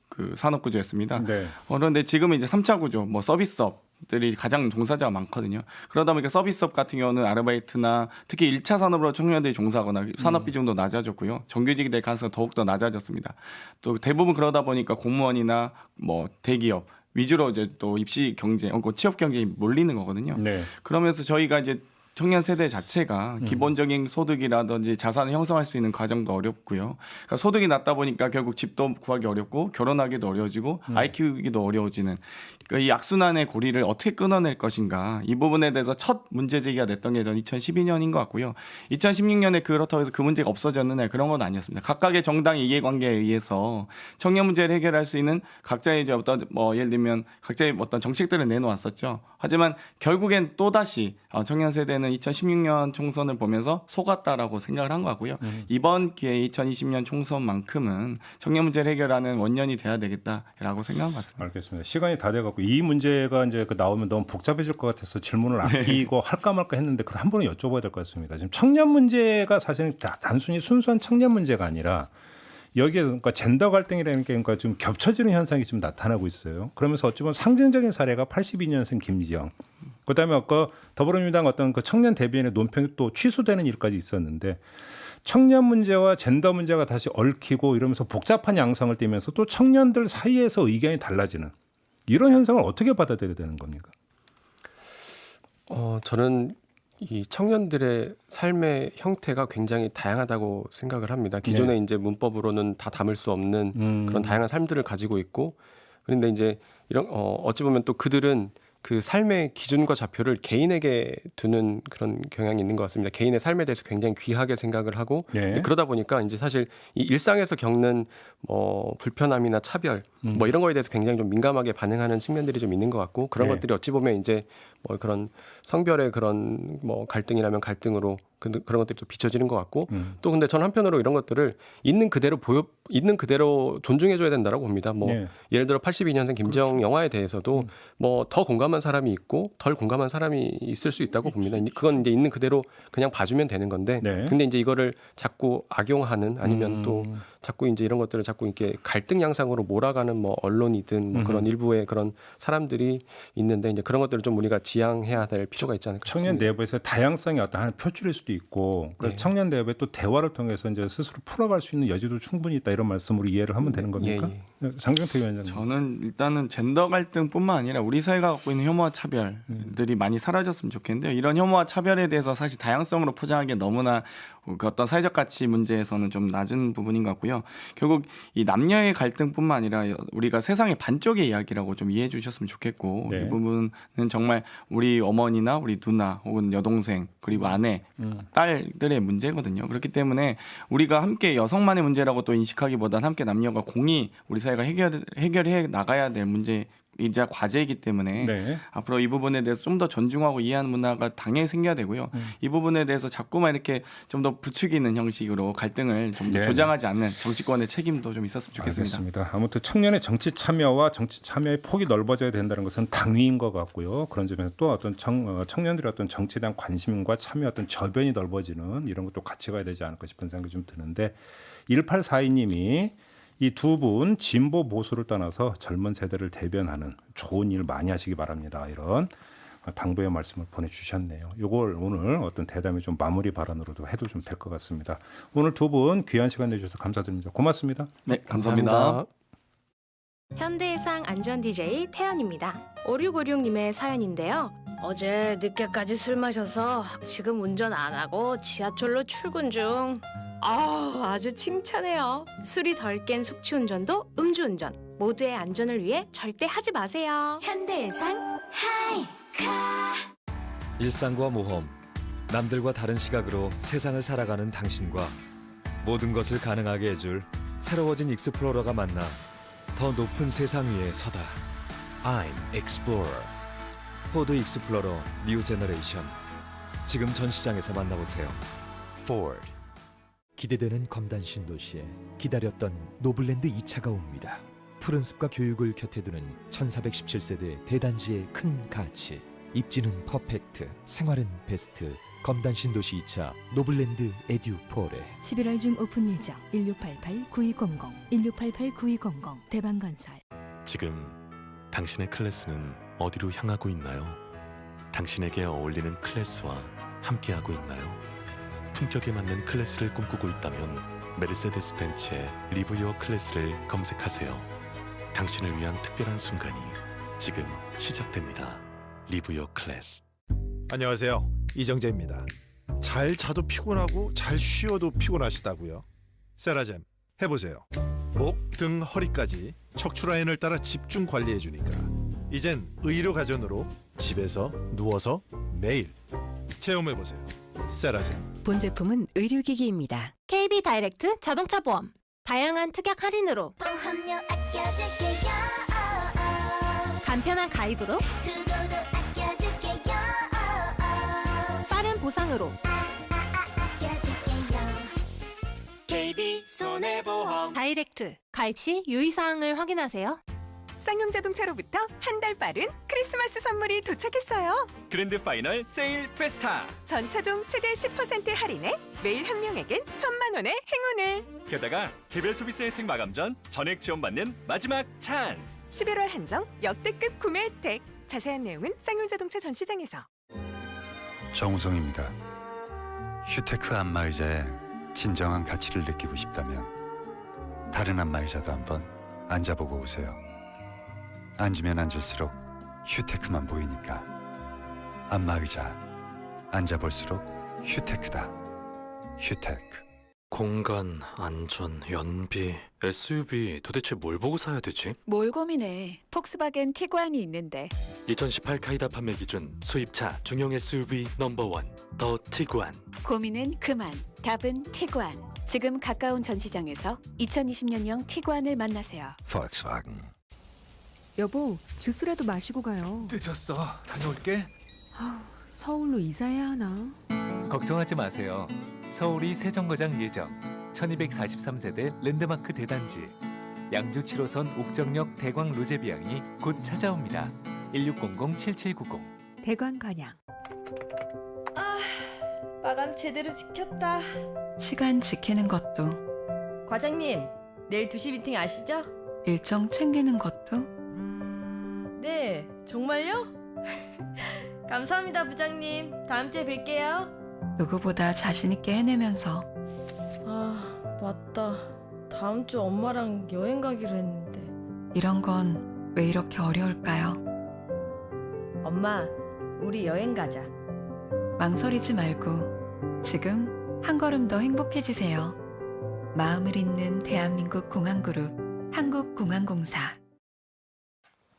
그 산업 구조였습니다. 그런데 지금은 이제 3차 구조, 뭐 서비스업들이 가장 종사자가 많거든요. 그러다 보니까 서비스업 같은 경우는 아르바이트나 특히 1차 산업으로 청년들이 종사하거나 산업 비중도 낮아졌고요. 정규직이 될 가능성이 더욱더 낮아졌습니다. 또 대부분 그러다 보니까 공무원이나 뭐 대기업 위주로 이제 또 입시 경쟁, 취업 경쟁이 몰리는 거거든요. 그러면서 저희가 이제 청년 세대 자체가 기본적인 소득이라든지 자산을 형성할 수 있는 과정도 어렵고요. 그러니까 소득이 낮다 보니까 결국 집도 구하기 어렵고 결혼하기도 어려워지고 아이 키우기도 어려워지는 그러니까 이 악순환의 고리를 어떻게 끊어낼 것인가 이 부분에 대해서 첫 문제 제기가 됐던 게 전 2012년인 것 같고요. 2016년에 그렇다고 해서 그 문제가 없어졌느냐 그런 건 아니었습니다. 각각의 정당의 이해관계에 의해서 청년 문제를 해결할 수 있는 각자의 이제 어떤 예를 들면 각자의 어떤 정책들을 내놓았었죠. 하지만 결국엔 또다시 청년 세대는 2016년 총선을 보면서 속았다라고 생각을 한 것 같고요. 이번 기회에 2020년 총선만큼은 청년 문제를 해결하는 원년이 돼야 되겠다라고 생각한 것 같습니다. 알겠습니다. 시간이 다 돼갖고 이 문제가 이제 나오면 너무 복잡해질 것 같아서 질문을 아끼고 할까 말까 했는데 그 한 번은 여쭤봐야 될 것 같습니다. 지금 청년 문제가 사실은 단순히 순수한 청년 문제가 아니라 여기에 그러니까 젠더 갈등이라는 게 그러니까 좀 겹쳐지는 현상이 지금 나타나고 있어요. 그러면서 어찌 보면 상징적인 사례가 82년생 김지영, 그다음에 아까 더불어민주당 어떤 그 청년 대변인의 논평이 또 취소되는 일까지 있었는데 청년 문제와 젠더 문제가 다시 얽히고 이러면서 복잡한 양상을 띠면서 또 청년들 사이에서 의견이 달라지는 이런 현상을 어떻게 받아들여야 되는 겁니까? 저는 이 청년들의 삶의 형태가 굉장히 다양하다고 생각을 합니다. 기존에 이제 문법으로는 다 담을 수 없는 그런 다양한 삶들을 가지고 있고, 그런데 이제 이런 어찌 보면 또 그들은 그 삶의 기준과 좌표를 개인에게 두는 그런 경향이 있는 것 같습니다. 개인의 삶에 대해서 굉장히 귀하게 생각을 하고 그러다 보니까 이제 사실 이 일상에서 겪는 불편함이나 차별 이런 거에 대해서 굉장히 좀 민감하게 반응하는 측면들이 좀 있는 것 같고 그런 것들이 어찌 보면 이제 그런 성별의 그런 갈등이라면 갈등으로 그런 것들이 또 비춰지는 것 같고 또 근데 저는 한편으로 이런 것들을 있는 그대로 존중해줘야 된다라고 봅니다. 예를 들어 82년생 김지영 영화에 대해서도 더 공감한 사람이 있고 덜 공감한 사람이 있을 수 있다고 봅니다. 그건 이제 있는 그대로 그냥 봐주면 되는 건데 근데 이제 이거를 자꾸 악용하는 아니면 또 자꾸 이제 이런 것들을 자꾸 이렇게 갈등 양상으로 몰아가는 언론이든 그런 일부의 그런 사람들이 있는데 이제 그런 것들을 좀 우리가 지양해야 될 필요가 있지 않을까 싶습니다. 청년 내부에서 다양성이 어떤 하나의 표출일 수도 있고 청년 내부에 또 대화를 통해서 이제 스스로 풀어갈 수 있는 여지도 충분히 있다 이런 말씀으로 이해를 하면 되는 겁니까? 장경태 위원장님. 저는 일단은 젠더 갈등뿐만 아니라 우리 사회가 갖고 있는 혐오와 차별들이 많이 사라졌으면 좋겠는데요. 이런 혐오와 차별에 대해서 사실 다양성으로 포장하기 너무나 그 어떤 사회적 가치 문제에서는 좀 낮은 부분인 것 같고요. 결국 이 남녀의 갈등뿐만 아니라 우리가 세상의 반쪽의 이야기라고 좀 이해해 주셨으면 좋겠고 이 부분은 정말 우리 어머니나 우리 누나 혹은 여동생 그리고 아내, 딸들의 문제거든요. 그렇기 때문에 우리가 함께 여성만의 문제라고 또 인식하기보다는 함께 남녀가 공히 우리 사회가 해결해 나가야 될 문제 이자 과제이기 때문에 앞으로 이 부분에 대해서 좀 더 존중하고 이해하는 문화가 당연히 생겨야 되고요. 이 부분에 대해서 자꾸만 이렇게 좀 더 부추기는 형식으로 갈등을 좀 더 조장하지 않는 정치권의 책임도 좀 있었으면 좋겠습니다. 알겠습니다. 아무튼 청년의 정치 참여와 정치 참여의 폭이 넓어져야 된다는 것은 당위인 것 같고요. 그런 점에서 또 어떤 청년들의 어떤 정치에 대한 관심과 참여 어떤 저변이 넓어지는 이런 것도 같이 가야 되지 않을까 싶은 생각이 좀 드는데 1842님이 이 두 분 진보 보수를 떠나서 젊은 세대를 대변하는 좋은 일 많이 하시기 바랍니다. 이런 당부의 말씀을 보내주셨네요. 이걸 오늘 어떤 대담의 좀 마무리 발언으로도 해도 좀 될 것 같습니다. 오늘 두 분 귀한 시간 내주셔서 감사드립니다. 고맙습니다. 네, 감사합니다. 현대해상 안전 DJ 태연입니다. 5656님의 사연인데요. 어제 늦게까지 술 마셔서 지금 운전 안 하고 지하철로 출근 중. 아주 칭찬해요. 술이 덜 깬 숙취운전도 음주운전. 모두의 안전을 위해 절대 하지 마세요. 현대해상 하이카. 일상과 모험, 남들과 다른 시각으로 세상을 살아가는 당신과 모든 것을 가능하게 해줄 새로워진 익스플로러가 만나 더 높은 세상 위에 서다. I'm Explorer. 포드 익스플로러 뉴 제너레이션. 지금 전 시장에서 만나보세요. Ford. 기대되는 검단 신도시에 기다렸던 노블랜드 2차가 옵니다. 푸른 숲과 교육을 곁에 두는 1417세대 대단지의 큰 가치. 입지는 퍼펙트, 생활은 베스트. 검단 신도시 2차 노블랜드 에듀포레. 11월 중 오픈 예정. 1688-9200, 1688-9200 대방건설. 지금 당신의 클래스는 어디로 향하고 있나요? 당신에게 어울리는 클래스와 함께하고 있나요? 품격에 맞는 클래스를 꿈꾸고 있다면 메르세데스 벤츠의 리브 유어 클래스를 검색하세요. 당신을 위한 특별한 순간이 지금 시작됩니다. 리브 유어 클래스. 안녕하세요. 이정재입니다. 잘 자도 피곤하고 잘 쉬어도 피곤하시다고요? 세라젬 해보세요. 목, 등, 허리까지 척추 라인을 따라 집중 관리해주니까 이젠 의료 가전으로 집에서 누워서 매일 체험해보세요. 세라젬. 본 제품은 의료기기입니다. KB 다이렉트 자동차 보험. 다양한 특약 할인으로 보험료 아껴줄게요. 간편한 가입으로 수고도 아껴줄게요. 빠른 보상으로 아껴줄게요. KB 손해보험. 다이렉트. 가입 시 유의사항을 확인하세요. 쌍용자동차로부터 한 달 빠른 크리스마스 선물이 도착했어요. 그랜드 파이널 세일 페스타. 전 차종 최대 10% 할인에 매일 한 명에겐 1,000만 원의 행운을. 게다가 개별 소비세 혜택 마감 전 전액 지원받는 마지막 찬스. 11월 한정 역대급 구매 혜택. 자세한 내용은 쌍용자동차 전시장에서. 정우성입니다. 휴테크 안마의자의 진정한 가치를 느끼고 싶다면 다른 안마의자도 한번 앉아보고 오세요. 앉으면 앉을수록 휴테크만 보이니까. 안마의자 앉아볼수록 휴테크다. 휴테크. 공간, 안전, 연비, SUV 도대체 뭘 보고 사야 되지? 뭘 고민해. 폭스바겐 티구안이 있는데. 2018 카이다 판매 기준 수입차 중형 SUV 넘버원 더 티구안. 고민은 그만. 답은 티구안. 지금 가까운 전시장에서 2020년형 티구안을 만나세요. Volkswagen. 여보, 주스라도 마시고 가요. 늦었어. 다녀올게. 서울로 이사해야 하나? 걱정하지 마세요. 서울이 세정거장 예정. 1243세대 랜드마크 대단지. 양주 7호선 옥정역 대광 로제비앙이 곧 찾아옵니다. 1600-7790. 대광 건양. 마감 제대로 지켰다. 시간 지키는 것도 과장님, 내일 2시 미팅 아시죠? 일정 챙기는 것도 네, 정말요? 감사합니다, 부장님. 다음 주에 뵐게요. 누구보다 자신 있게 해내면서. 아, 맞다. 다음 주 엄마랑 여행 가기로 했는데. 이런 건 왜 이렇게 어려울까요? 엄마, 우리 여행 가자. 망설이지 말고 지금 한 걸음 더 행복해지세요. 마음을 잇는 대한민국 공항그룹 한국공항공사.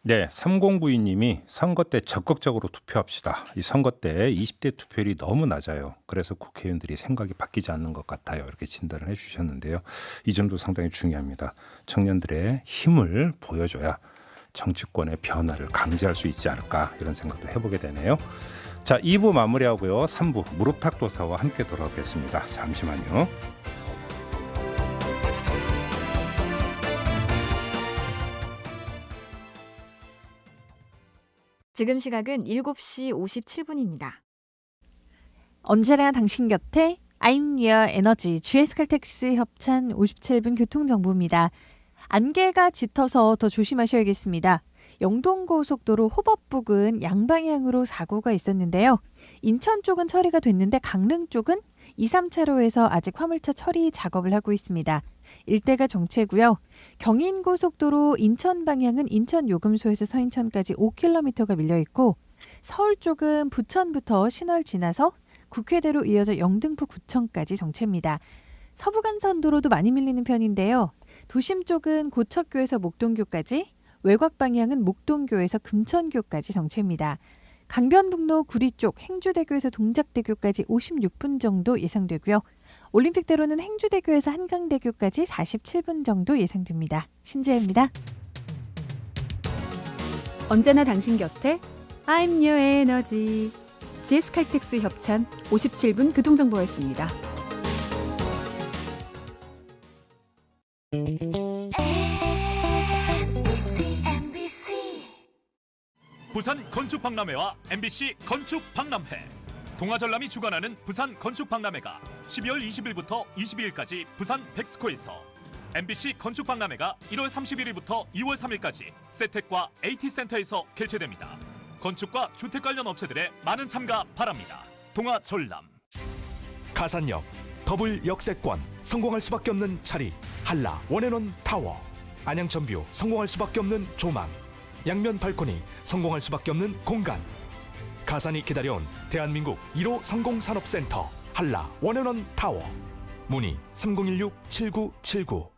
네, 3092님이 선거 때 적극적으로 투표합시다. 이 선거 때 20대 투표율이 너무 낮아요. 그래서 국회의원들이 생각이 바뀌지 않는 것 같아요. 이렇게 진단을 해주셨는데요. 이 점도 상당히 중요합니다. 청년들의 힘을 보여줘야 정치권의 변화를 강제할 수 있지 않을까 이런 생각도 해보게 되네요. 자, 2부 마무리하고요. 3부 무릎탁도사와 함께 돌아오겠습니다. 잠시만요. 지금 시각은 7시 57분입니다. 언제나 당신 곁에 I'm Your Energy GS칼텍스 협찬 57분 교통정보입니다. 안개가 짙어서 더 조심하셔야겠습니다. 영동고속도로 호법 부근 양방향으로 사고가 있었는데요. 인천 쪽은 처리가 됐는데 강릉 쪽은 2, 3차로에서 아직 화물차 처리 작업을 하고 있습니다. 일대가 정체고요. 경인고속도로 인천 방향은 인천 요금소에서 서인천까지 5km가 밀려있고 서울 쪽은 부천부터 신월 지나서 국회대로 이어져 영등포 구청까지 정체입니다. 서부간선도로도 많이 밀리는 편인데요. 도심 쪽은 고척교에서 목동교까지, 외곽 방향은 목동교에서 금천교까지 정체입니다. 강변북로 구리 쪽 행주대교에서 동작대교까지 56분 정도 예상되고요. 올림픽대로는 행주대교에서 한강대교까지 47분 정도 예상됩니다. 신재입니다. 언제나 당신 곁에 I'm Your Energy GS칼텍스 협찬 57분 교통정보였습니다. 부산 건축박람회와 MBC 건축박람회 동아전람이 주관하는 부산 건축박람회가 12월 20일부터 22일까지 부산 백스코에서 MBC 건축박람회가 1월 31일부터 2월 3일까지 세텍과 AT센터에서 개최됩니다. 건축과 주택 관련 업체들의 많은 참가 바랍니다. 동아전람. 가산역, 더블 역세권, 성공할 수밖에 없는 자리, 한라 원앤원 타워, 안양천뷰, 성공할 수밖에 없는 조망, 양면 발코니, 성공할 수밖에 없는 공간, 가산이 기다려온 대한민국 1호 성공산업센터 한라 원앤원 타워. 문의 3016-7979.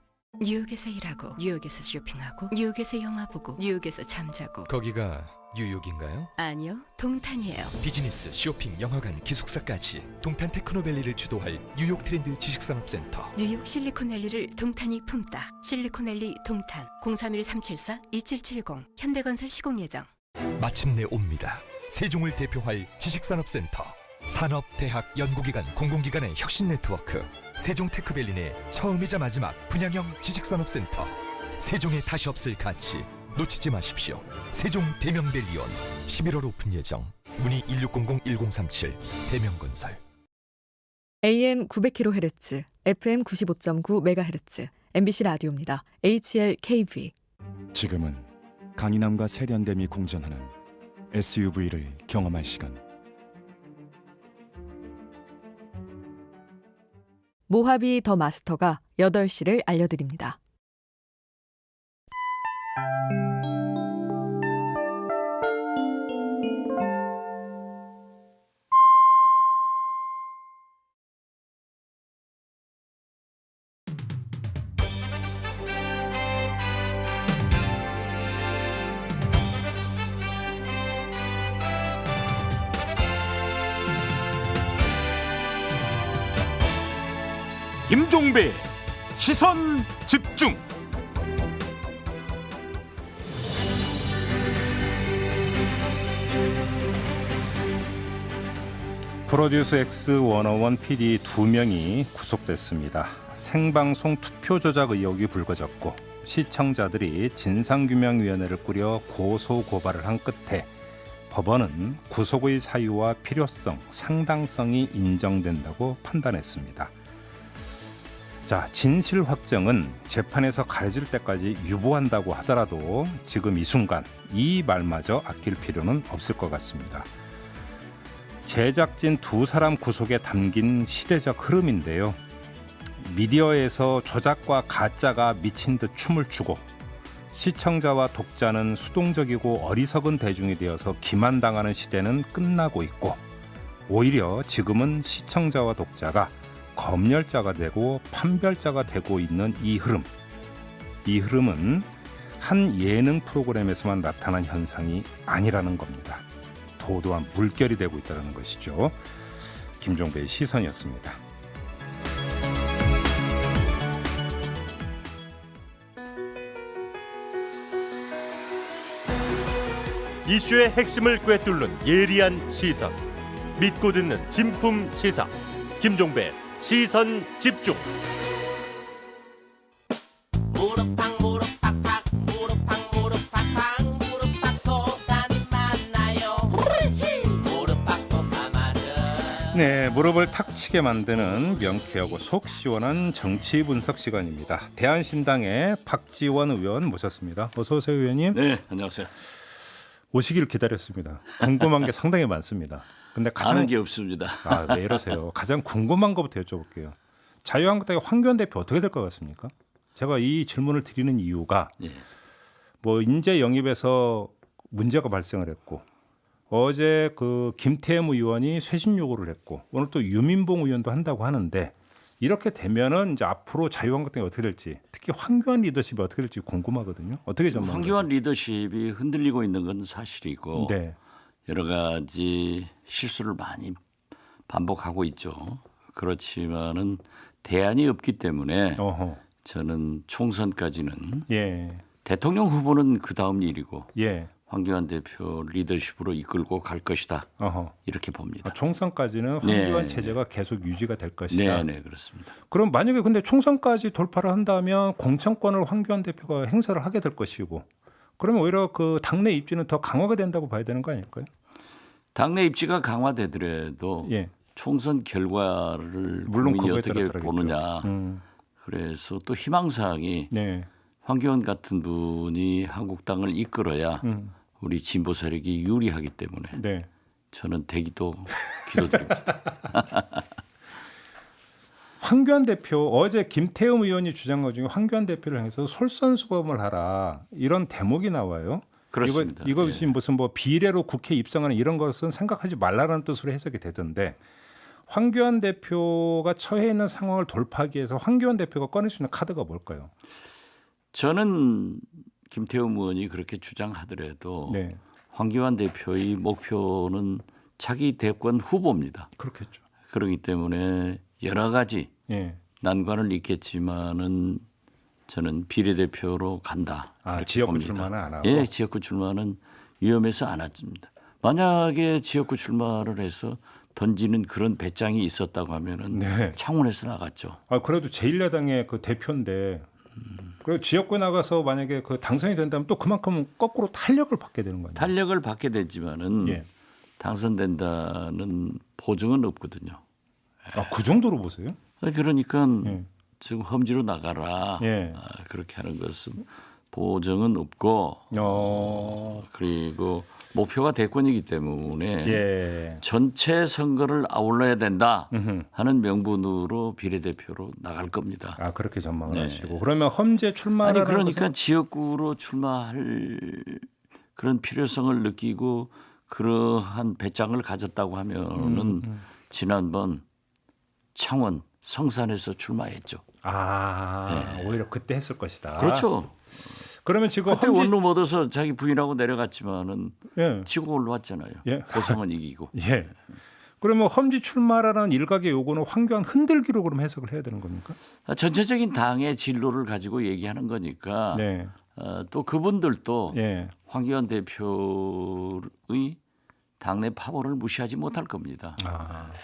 뉴욕에서 일하고 뉴욕에서 쇼핑하고 뉴욕에서 영화 보고 뉴욕에서 잠자고. 거기가 뉴욕인가요? 아니요, 동탄이에요. 비즈니스, 쇼핑, 영화관, 기숙사까지 동탄 테크노밸리를 주도할 뉴욕 트렌드 지식산업센터. 뉴욕 실리콘밸리를 동탄이 품다. 실리콘밸리 동탄 031-374-2770 현대건설 시공 예정. 마침내 옵니다. 세종을 대표할 지식산업센터. 산업대학 연구기관 공공기관의 혁신 네트워크. 세종테크밸리 내 처음이자 마지막 분양형 지식산업센터. 세종에 다시 없을 가치 놓치지 마십시오. 세종 대명밸리온 11월 오픈 예정. 문의 1600-1037 대명건설. AM 900kHz, FM 95.9MHz, MBC 라디오입니다. HLKB. 지금은 강인함과 세련됨이 공존하는 SUV를 경험할 시간. 모하비 더 마스터가 8시를 알려드립니다. 김종배 시선 집중. 프로듀스 X101 PD 2명이 구속됐습니다. 생방송 투표 조작 의혹이 불거졌고 시청자들이 진상규명위원회를 꾸려 고소 고발을 한 끝에 법원은 구속의 사유와 필요성, 상당성이 인정된다고 판단했습니다. 자, 진실 확정은 재판에서 가려질 때까지 유보한다고 하더라도 지금 이 순간 이 말마저 아낄 필요는 없을 것 같습니다. 제작진 2사람 구속에 담긴 시대적 흐름인데요. 미디어에서 조작과 가짜가 미친 듯 춤을 추고 시청자와 독자는 수동적이고 어리석은 대중이 되어서 기만당하는 시대는 끝나고 있고 오히려 지금은 시청자와 독자가 검열자가 되고 판별자가 되고 있는 이 흐름은 한 예능 프로그램에서만 나타난 현상이 아니라는 겁니다. 도도한 물결이 되고 있다는 것이죠. 김종배의 시선이었습니다. 이슈의 핵심을 꿰뚫는 예리한 시선. 믿고 듣는 진품 시사. 김종배 시선 집중. 네, 무릎을 탁 치게 만드는 명쾌하고 속 시원한 정치 분석 시간입니다. 대한신당의 박지원 의원 모셨습니다. 어서 오세요, 의원님. 네, 안녕하세요. 오시기를 기다렸습니다. 궁금한 게 상당히 많습니다. 근데 아는 게 없습니다. 왜 이러세요? 가장 궁금한 것부터 여쭤볼게요. 자유한국당의 황교안 대표 어떻게 될 것 같습니까? 제가 이 질문을 드리는 이유가 뭐 인재 영입에서 문제가 발생을 했고 어제 그 김태흠 의원이 쇄신 요구를 했고 오늘 또 유민봉 의원도 한다고 하는데 이렇게 되면은 이제 앞으로 자유한국당이 어떻게 될지 특히 황교안 리더십이 어떻게 될지 궁금하거든요. 어떻게 전망하세요? 황교안 리더십이 흔들리고 있는 건 사실이고 네. 여러 가지 실수를 많이 반복하고 있죠. 그렇지만은 대안이 없기 때문에 저는 총선까지는 대통령 후보는 그 다음 일이고 황교안 대표 리더십으로 이끌고 갈 것이다. 이렇게 봅니다. 총선까지는 황교안 체제가 계속 유지가 될 것이다. 네, 그렇습니다. 그럼 만약에 근데 총선까지 돌파를 한다면 공천권을 황교안 대표가 행사를 하게 될 것이고 그러면 오히려 그 당내 입지는 더 강화가 된다고 봐야 되는 거 아닐까요? 당내 입지가 강화되더라도 총선 결과를 물론 국민이 그거에 어떻게 따라 보느냐. 그래서 또 희망사항이 황교안 같은 분이 한국당을 이끌어야 우리 진보 세력이 유리하기 때문에 저는 대기도 기도드립니다. 황교안 대표 어제 김태흠 의원이 주장한 것 중에 황교안 대표를 향해서 솔선수범을 하라 이런 대목이 나와요. 그렇습니다. 이것이 무슨 뭐 비례로 국회 입성하는 이런 것은 생각하지 말라는 뜻으로 해석이 되던데 황교안 대표가 처해 있는 상황을 돌파하기 위해서 황교안 대표가 꺼낼 수 있는 카드가 뭘까요? 저는 김태흠 의원이 그렇게 주장하더라도 네. 황교안 대표의 목표는 차기 대권 후보입니다. 그렇겠죠. 그렇기 때문에 여러 가지 예. 난관을 있겠지만은 저는 비례대표로 간다. 지역구 봅니다. 출마는 안 하고? 예, 지역구 출마는 위험해서 안 합니다. 만약에 지역구 출마를 해서 던지는 그런 배짱이 있었다고 하면은 네. 창원에서 나갔죠. 그래도 제1야당의 그 대표인데 그리고 지역구에 나가서 만약에 그 당선이 된다면 또 그만큼 거꾸로 탄력을 받게 되는 거예요. 탄력을 받게 되지만은 예. 당선된다는 보증은 없거든요. 그 정도로 보세요? 그러니까 지금 험지로 나가라. 예. 그렇게 하는 것은 보증은 없고 그리고 목표가 대권이기 때문에 예. 전체 선거를 아울러야 된다 하는 명분으로 비례대표로 나갈 겁니다. 그렇게 전망을 하시고 그러면 험지에 출마를 그러니까 것은? 지역구로 출마할 그런 필요성을 느끼고 그러한 배짱을 가졌다고 하면은 지난번 창원 성산에서 출마했죠. 오히려 그때 했을 것이다. 그렇죠. 그러면 지금 그때 원룸 얻어서 자기 부인하고 내려갔지만은 치고 올라왔잖아요. 예. 고성은 이기고. 예. 그러면 험지 출마라는 일각의 요구는 황교안 흔들기로 그럼 해석을 해야 되는 겁니까? 전체적인 당의 진로를 가지고 얘기하는 거니까 또 그분들도 황교안 대표의 당내 파벌을 무시하지 못할 겁니다.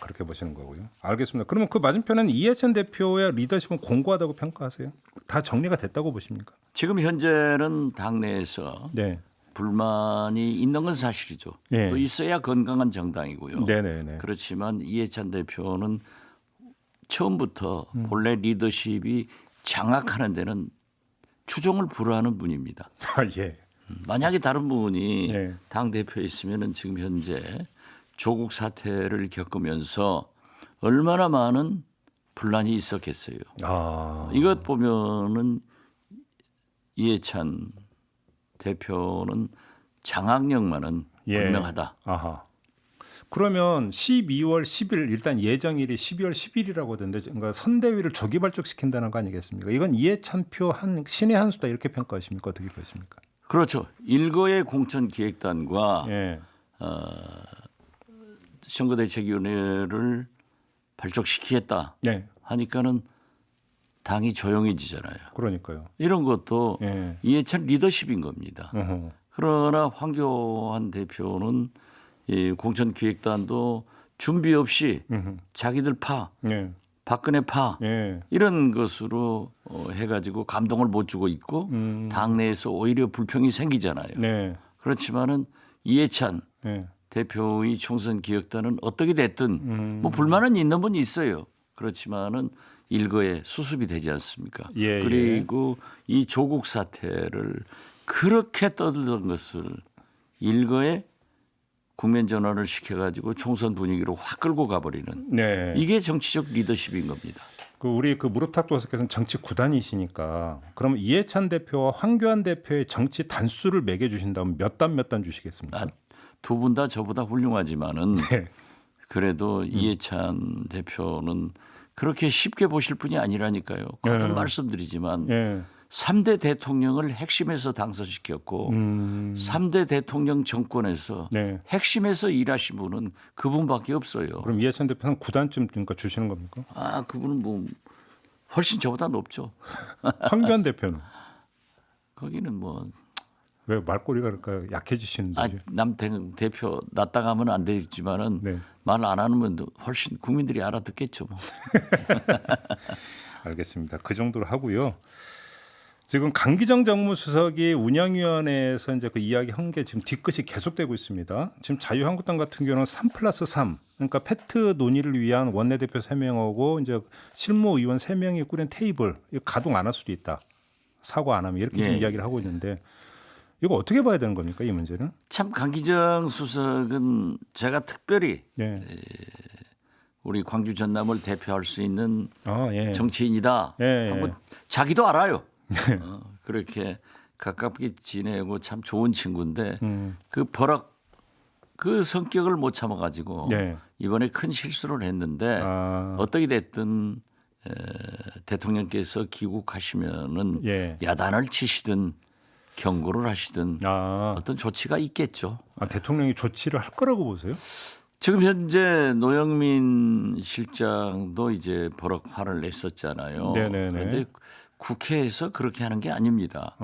그렇게 보시는 거고요. 알겠습니다. 그러면 그 맞은편은 이해찬 대표의 리더십은 공고하다고 평가하세요? 다 정리가 됐다고 보십니까? 지금 현재는 당내에서 불만이 있는 건 사실이죠. 또 있어야 건강한 정당이고요. 네네네. 그렇지만 이해찬 대표는 처음부터 본래 리더십이 장악하는 데는 추종을 불허하는 분입니다. 예. 만약에 다른 분이 당 대표에 있으면은 지금 현재 조국 사태를 겪으면서 얼마나 많은 분란이 있었겠어요. 이것 보면은 이해찬 대표는 장악력만은 분명하다. 그러면 12월 10일 일단 예정일이 12월 10일이라고 하던데 그러니까 선대위를 조기 발족시킨다는 거 아니겠습니까? 이건 이해찬 표 신의 한 수다 이렇게 평가하십니까? 어떻게 보십니까? 그렇죠. 일거의 공천기획단과 선거대책위원회를 발족시키겠다 하니까는 당이 조용해지잖아요. 그러니까요. 이런 것도 이해찬 리더십인 겁니다. 그러나 황교안 대표는 이 공천기획단도 준비 없이 자기들 파, 박근혜 파 이런 것으로 해가지고 감동을 못 주고 있고 당내에서 오히려 불평이 생기잖아요. 그렇지만은 이해찬 대표의 총선 기획단은 어떻게 됐든 뭐 불만은 있는 분이 있어요. 그렇지만은 일거에 수습이 되지 않습니까? 그리고 이 조국 사태를 그렇게 떠들던 것을 일거에 국면 전환을 시켜가지고 총선 분위기로 확 끌고 가버리는 이게 정치적 리더십인 겁니다. 우리 무릎탁 도사께서는 정치 구단이시니까 그러면 이해찬 대표와 황교안 대표의 정치 단수를 매겨주신다면 몇 단 주시겠습니까? 두 분 다 저보다 훌륭하지만은 그래도 이해찬 대표는 그렇게 쉽게 보실 분이 아니라니까요. 거듭 말씀드리지만 3대 대통령을 핵심에서 당선시켰고 3대 대통령 정권에서 핵심에서 일하신 분은 그분밖에 없어요. 그럼 이해찬 대표는 9단쯤 그러니까 주시는 겁니까? 그분은 뭐 훨씬 저보다 높죠. 황교안 대표는? 거기는 뭐 왜 말꼬리가 그럴까요? 약해지시는데. 남 대표 낫다가 하면 안 되지만은 말 안 하면 훨씬 국민들이 알아듣겠죠. 뭐. 알겠습니다. 그 정도로 하고요. 지금 강기정 정무수석이 운영위원회에서 이제 그 이야기한 게 지금 뒤끝이 계속되고 있습니다. 지금 자유한국당 같은 경우는 3+3, 그러니까 패트 논의를 위한 원내대표 3명하고 이제 실무의원 3명이 꾸린 테이블 이거 가동 안 할 수도 있다. 사고 안 하면 이렇게 지금 이야기를 하고 있는데 이거 어떻게 봐야 되는 겁니까 이 문제는? 참 강기정 수석은 제가 특별히 우리 광주 전남을 대표할 수 있는 정치인이다. 한번 자기도 알아요. 그렇게 가깝게 지내고 참 좋은 친구인데 그 버럭 그 성격을 못 참아가지고 네. 이번에 큰 실수를 했는데 어떻게 됐든 대통령께서 귀국하시면은 예. 야단을 치시든 경고를 하시든 어떤 조치가 있겠죠. 대통령이 조치를 할 거라고 보세요? 지금 현재 노영민 실장도 이제 버럭 화를 냈었잖아요. 네네네. 그런데 국회에서 그렇게 하는 게 아닙니다.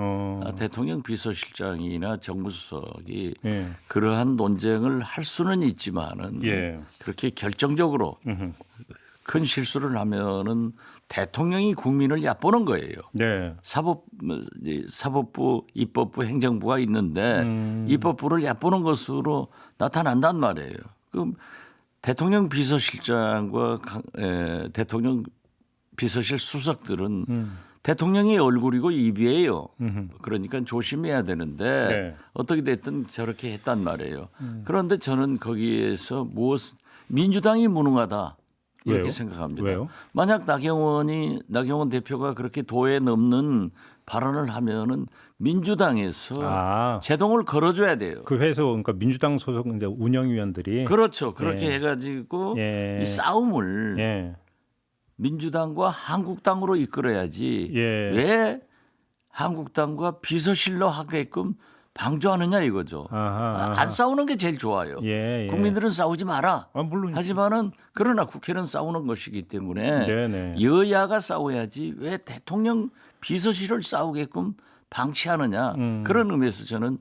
대통령 비서실장이나 정무수석이 예. 그러한 논쟁을 할 수는 있지만은 예. 그렇게 결정적으로 큰 실수를 하면은 대통령이 국민을 얕보는 거예요. 네. 사법부, 입법부, 행정부가 있는데 입법부를 얕보는 것으로 나타난단 말이에요. 그럼 대통령 비서실장과 대통령 비서실 수석들은 대통령의 얼굴이고 입이에요. 그러니까 조심해야 되는데 네. 어떻게 됐든 저렇게 했단 말이에요. 그런데 저는 거기에서 민주당이 무능하다 이렇게 왜요? 생각합니다. 왜요? 만약 나경원 대표가 그렇게 도에 넘는 발언을 하면은 민주당에서 제동을 걸어줘야 돼요. 그 회에서 그러니까 민주당 소속 이제 운영위원들이 그렇죠. 그렇게 예. 해가지고 예. 이 싸움을 예. 민주당과 한국당으로 이끌어야지 예. 왜 한국당과 비서실로 하게끔 방조하느냐 이거죠. 안 싸우는 게 제일 좋아요. 예. 국민들은 싸우지 마라. 물론 하지만은 그러나 국회는 싸우는 것이기 때문에 네네. 여야가 싸워야지 왜 대통령 비서실을 싸우게끔 방치하느냐 그런 의미에서 저는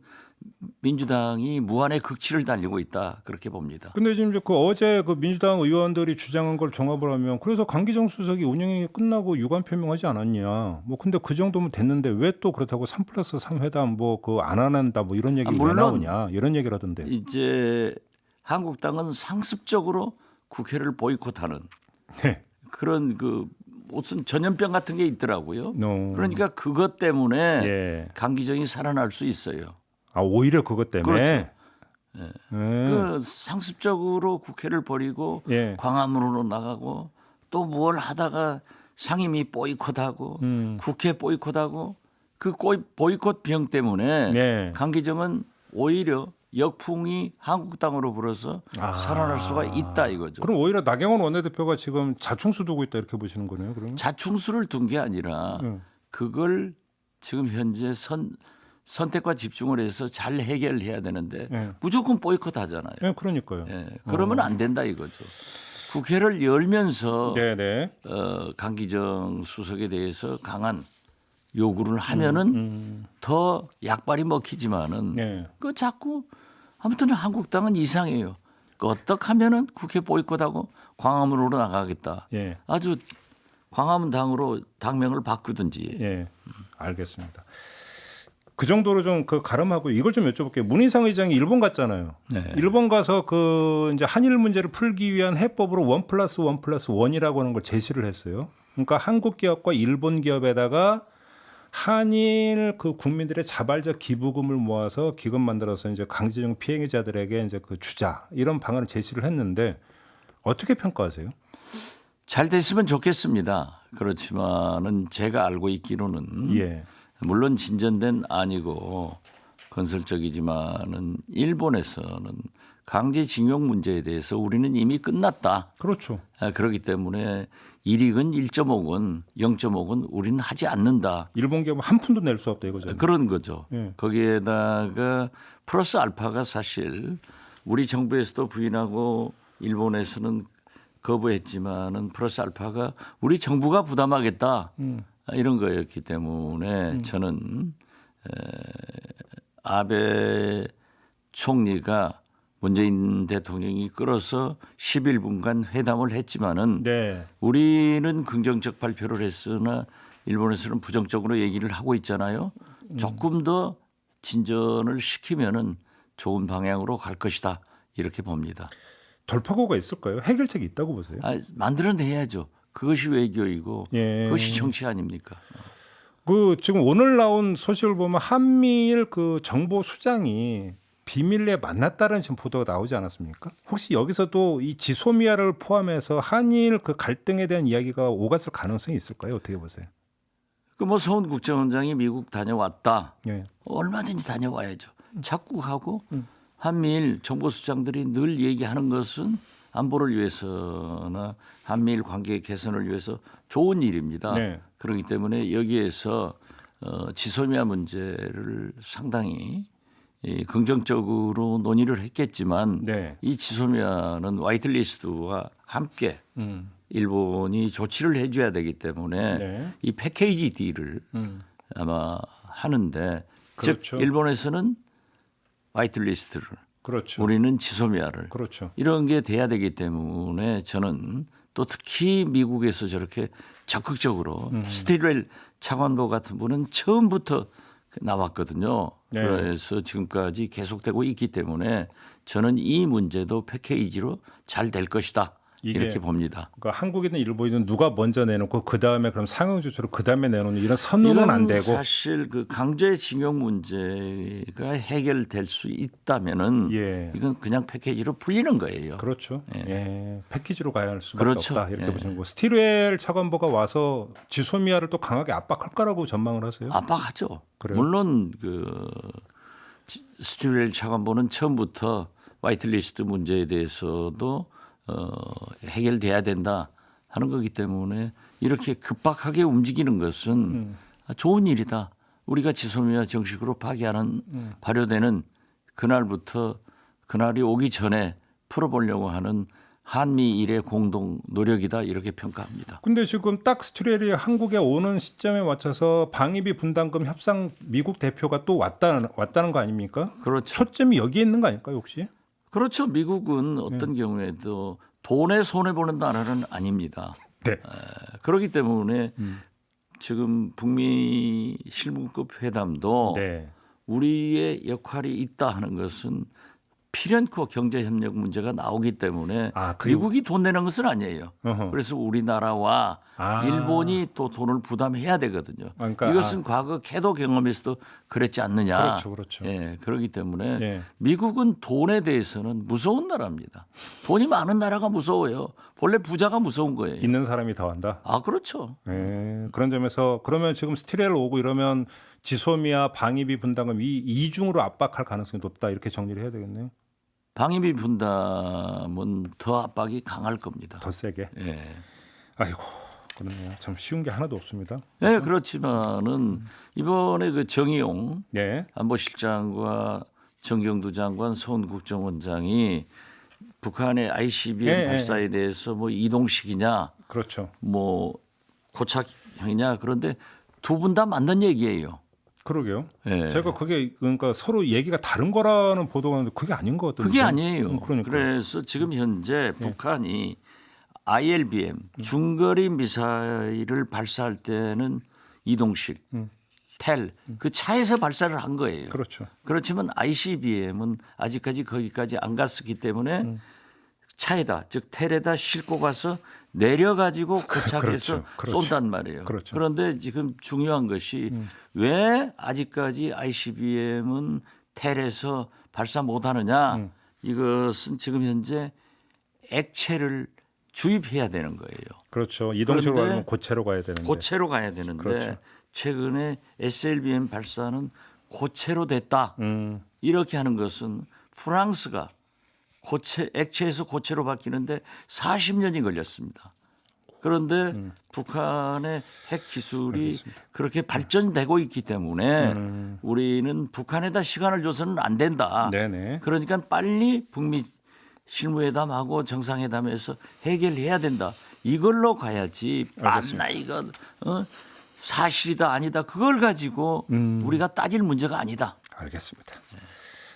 민주당이 무한의 극치를 달리고 있다 그렇게 봅니다. 근데 지금 그 어제 그 민주당 의원들이 주장한 걸 종합을 하면 그래서 강기정 수석이 운영이 끝나고 유감 표명하지 않았냐. 뭐 근데 그 정도면 됐는데 왜 또 그렇다고 3+3 회담 뭐 그 안 한다 뭐 이런 얘기 왜 나오냐 이런 얘기를 하던데. 이제 한국당은 상습적으로 국회를 보이콧하는 네. 그런 그 무슨 전염병 같은 게 있더라고요. 그러니까 그것 때문에 예. 강기정이 살아날 수 있어요. 오히려 그것 때문에. 그렇죠. 그 상습적으로 국회를 버리고 예. 광화문으로 나가고 또 뭘 하다가 상임위 보이콧하고 국회 보이콧하고 그 보이콧 병 때문에 네. 강기정은 오히려 역풍이 한국당으로 불어서 살아날 수가 있다 이거죠. 그럼 오히려 나경원 원내대표가 지금 자충수 두고 있다 이렇게 보시는 거네요. 그러면? 자충수를 둔 게 아니라 그걸 지금 현재 선택과 집중을 해서 잘 해결해야 되는데 무조건 보이콧 하잖아요. 네, 그러니까요. 그러면 안 된다 이거죠. 국회를 열면서 네네. 강기정 수석에 대해서 강한 요구를 하면은 더 약발이 먹히지만은 그 자꾸 아무튼 한국당은 이상해요. 그 어떻게 하면은 국회 보이콧하고 광화문으로 나가겠다. 아주 광화문 당으로 당명을 바꾸든지. 예, 알겠습니다. 그 정도로 좀 그 가름하고 이걸 좀 여쭤볼게요. 문희상 의장이 일본 갔잖아요. 네. 일본 가서 그 이제 한일 문제를 풀기 위한 해법으로 1+1+1이라고 하는 걸 제시를 했어요. 그러니까 한국 기업과 일본 기업에다가 한일 그 국민들의 자발적 기부금을 모아서 기금 만들어서 이제 강제징용 피해자들에게 이제 그 주자 이런 방안을 제시를 했는데 어떻게 평가하세요? 잘 됐으면 좋겠습니다. 그렇지만은 제가 알고 있기로는 물론 진전된 아니고 건설적이지만은 일본에서는 강제징용 문제에 대해서 우리는 이미 끝났다. 그렇죠. 그렇기 때문에 1익은 1.5건 0.5건 우리는 하지 않는다. 일본 기업은 한 푼도 낼 수 없다 이거죠. 그런 거죠. 거기에다가 플러스 알파가 사실 우리 정부에서도 부인하고 일본에서는 거부했지만은 플러스 알파가 우리 정부가 부담하겠다 이런 거였기 때문에 저는 아베 총리가 문재인 대통령이 끌어서 11분간 회담을 했지만은 우리는 긍정적 발표를 했으나 일본에서는 부정적으로 얘기를 하고 있잖아요. 조금 더 진전을 시키면은 좋은 방향으로 갈 것이다 이렇게 봅니다. 돌파구가 있을까요? 해결책이 있다고 보세요? 만들어내야죠. 그것이 외교이고 그것이 정치 아닙니까? 그 지금 오늘 나온 소식을 보면 한미일 그 정보 수장이 비밀리에 만났다는 지금 보도가 나오지 않았습니까? 혹시 여기서도 이 지소미아를 포함해서 한일 그 갈등에 대한 이야기가 오갔을 가능성이 있을까요? 어떻게 보세요? 그 뭐 서훈 국정원장이 미국 다녀왔다. 예. 얼마든지 다녀와야죠. 자꾸 가고 한미일 정보수장들이 늘 얘기하는 것은 안보를 위해서나 한미일 관계 개선을 위해서 좋은 일입니다. 네. 그렇기 때문에 여기에서 지소미아 문제를 상당히 긍정적으로 논의를 했겠지만 네. 이 지소미아는 화이트리스트와 함께 일본이 조치를 해줘야 되기 때문에 네. 이 패키지 딜을 아마 하는데 그렇죠. 즉 일본에서는 화이트리스트를 그렇죠. 우리는 지소미아를 그렇죠. 이런 게 돼야 되기 때문에 저는 또 특히 미국에서 저렇게 적극적으로 스티렐 차관보 같은 분은 처음부터 나왔거든요. 네. 그래서 지금까지 계속되고 있기 때문에 저는 이 문제도 패키지로 잘 될 것이다. 이렇게 봅니다. 그러니까 한국이든 일본이든 누가 먼저 내놓고 그 다음에 그럼 상응 조치로 그 다음에 내놓는 이런 선언은 안 되고 사실 그 강제징용 문제가 해결될 수 있다면은 예. 이건 그냥 패키지로 풀리는 거예요. 그렇죠. 예. 예. 패키지로 가야 할 수밖에 그렇죠. 없다 이렇게 예. 보시는 거고 스티렐 차관보가 와서 지소미아를 또 강하게 압박할 거라고 전망을 하세요? 압박하죠. 그래요? 물론 그 스티렐 차관보는 처음부터 화이트리스트 문제에 대해서도 해결돼야 된다 하는 거기 때문에 이렇게 급박하게 움직이는 것은 좋은 일이다. 우리가 지소미아 정식으로 파기하는 발효되는 그날부터 그날이 오기 전에 풀어보려고 하는 한미일의 공동 노력이다 이렇게 평가합니다. 근데 지금 딱 스티렐이 한국에 오는 시점에 맞춰서 방위비 분담금 협상 미국 대표가 또 왔다는 거 아닙니까? 그렇죠. 초점이 여기에 있는 거 아닐까요 혹시? 그렇죠. 미국은 어떤 경우에도 돈에 손해 보는 나라는 아닙니다. 네. 그렇기 때문에 지금 북미 실무급 회담도 네. 우리의 역할이 있다 하는 것은 필연코 경제협력 문제가 나오기 때문에 미국이 돈 내는 것은 아니에요. 그래서 우리나라와 일본이 또 돈을 부담해야 되거든요. 그러니까, 이것은 과거 캐도 경험에서도 그랬지 않느냐. 그렇죠, 그렇죠. 예, 그렇기 때문에 예. 미국은 돈에 대해서는 무서운 나라입니다. 돈이 많은 나라가 무서워요. 본래 부자가 무서운 거예요. 있는 사람이 더 한다. 아, 그렇죠. 예. 그런 점에서 그러면 지금 스티렐 오고 이러면 지소미아 방위비 분담금 이중으로 압박할 가능성이 높다 이렇게 정리를 해야 되겠네요. 방위비 분담은 더 압박이 강할 겁니다. 더 세게. 예. 아이고 그렇네요. 참 쉬운 게 하나도 없습니다. 네, 그렇지만은 이번에 그 정의용 네. 안보실장과 정경두 장관, 서훈 국정원장이 북한의 ICBM 발사에 대해서 뭐 이동식이냐, 그렇죠. 뭐 고착형이냐 그런데 두 분 다 맞는 얘기예요. 그러게요. 예. 제가 그게 그러니까 서로 얘기가 다른 거라는 보도가 있는데 그게 아닌 것 같던데. 그게 아니에요. 그러니까. 그래서 지금 현재 북한이 ILBM 중거리 미사일을 발사할 때는 이동식, 텔 그 차에서 발사를 한 거예요. 그렇죠. 그렇지만 ICBM은 아직까지 거기까지 안 갔었기 때문에 차에다 즉 텔에다 싣고 가서 내려가지고 고착해서 그렇죠. 쏜단 말이에요. 그렇죠. 그런데 지금 중요한 것이 왜 아직까지 ICBM은 텔에서 발사 못하느냐 이것은 지금 현재 액체를 주입해야 되는 거예요. 그렇죠. 이동식으로 가면 고체로 가야 되는데. 고체로 가야 되는데 그렇죠. 최근에 SLBM 발사는 고체로 됐다. 이렇게 하는 것은 프랑스가 액체에서 고체로 바뀌는데 40년이 걸렸습니다. 그런데 북한의 핵 기술이 알겠습니다. 그렇게 발전되고 있기 때문에 우리는 북한에다 시간을 줘서는 안 된다. 네네. 그러니까 빨리 북미 실무회담하고 정상회담에서 해결해야 된다. 이걸로 가야지 맞나 이건 사실이다 아니다 그걸 가지고 우리가 따질 문제가 아니다. 알겠습니다.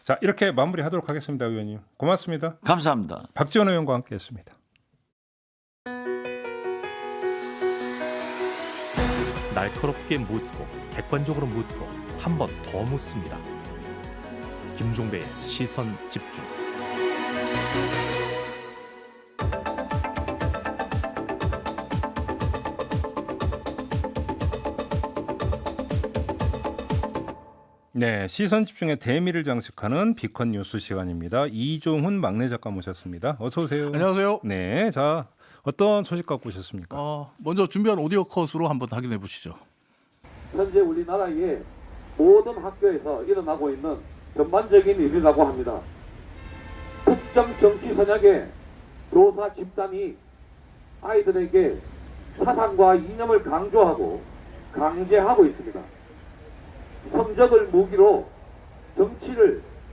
자 이렇게 마무리하도록 하겠습니다, 의원님. 고맙습니다. 감사합니다. 박지원 의원과 함께했습니다. 날카롭게 묻고 객관적으로 묻고 한 번 더 묻습니다. 김종배의 시선 집중. 네, 시선 집중의 대미를 장식하는 비컨 뉴스 시간입니다. 이종훈 막내 작가 모셨습니다. 어서 오세요. 안녕하세요. 네, 자 어떤 소식 갖고 오셨습니까? 먼저 준비한 오디오 컷으로 한번 확인해 보시죠. 현재 우리나라의 모든 학교에서 일어나고 있는 전반적인 일이라고 합니다. 특정 정치 선역의 교사 집단이 아이들에게 사상과 이념을 강조하고 강제하고 있습니다. 성적을 무기로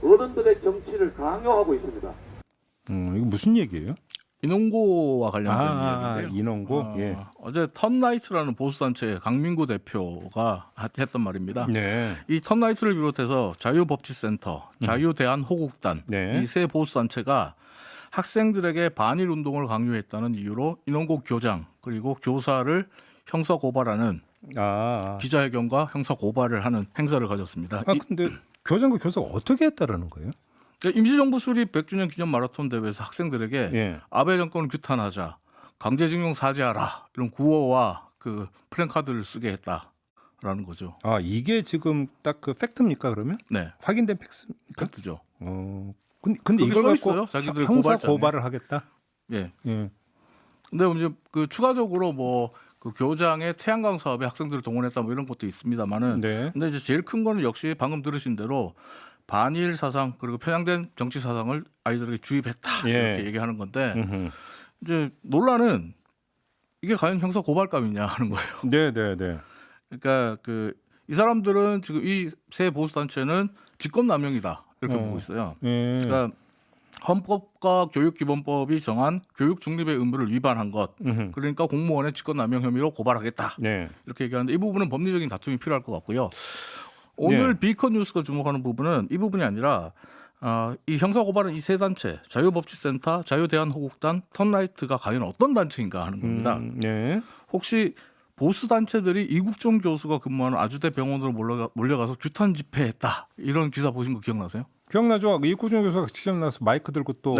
어른들의 정치를 강요하고 있습니다. 이거 무슨 얘기예요? 인원고와 관련된 얘기인데요. 인원고? 예. 어제 턴라이트라는 보수단체 강민구 대표가 했던 말입니다. 네. 이 턴라이트를 비롯해서 자유법치센터, 자유대한호국단 네. 이 세 보수단체가 학생들에게 반일 운동을 강요했다는 이유로 인원고 교장 그리고 교사를 형사 고발하는 기자회견과 형사 고발을 하는 행사를 가졌습니다. 근데 교장과 교사가 어떻게 했다라는 거예요? 임시정부 수립 100주년 기념 마라톤 대회에서 학생들에게 아베 정권을 규탄하자, 강제징용 사죄하라 이런 구호와 그 플랜카드를 쓰게 했다라는 거죠. 이게 지금 딱 그 팩트입니까 그러면? 네. 확인된 팩트입니까? 팩트죠. 근데 이걸 갖고 있어요, 자기들 형사 고발을 하겠다? 예. 근데 이제 그 추가적으로 그 교장의 태양광 사업에 학생들을 동원했다 뭐 이런 것도 있습니다만은, 근데 이제 제일 큰 거는 역시 방금 들으신 대로 반일 사상 그리고 편향된 정치 사상을 아이들에게 주입했다 이렇게 얘기하는 건데 이제 논란은 이게 과연 형사 고발감이냐 하는 거예요. 네. 그러니까 이 사람들은 지금 이 세 보수 단체는 직권남용이다 이렇게 보고 있어요. 그러니까 헌법과 교육기본법이 정한 교육 중립의 의무를 위반한 것, 그러니까 공무원의 직권남용 혐의로 고발하겠다 이렇게 얘기하는데 이 부분은 법리적인 다툼이 필요할 것 같고요. 오늘 비컨 뉴스가 주목하는 부분은 이 부분이 아니라 이 형사 고발은 이 세 단체 자유법치센터, 자유대한호국단, 턴라이트가 과연 어떤 단체인가 하는 겁니다. 혹시 보수 단체들이 이국종 교수가 근무하는 아주대 병원으로 몰려가서 규탄 집회했다 이런 기사 보신 거 기억나세요? 기억나죠? 이국종 교수가 직접 나와서 마이크 들고 또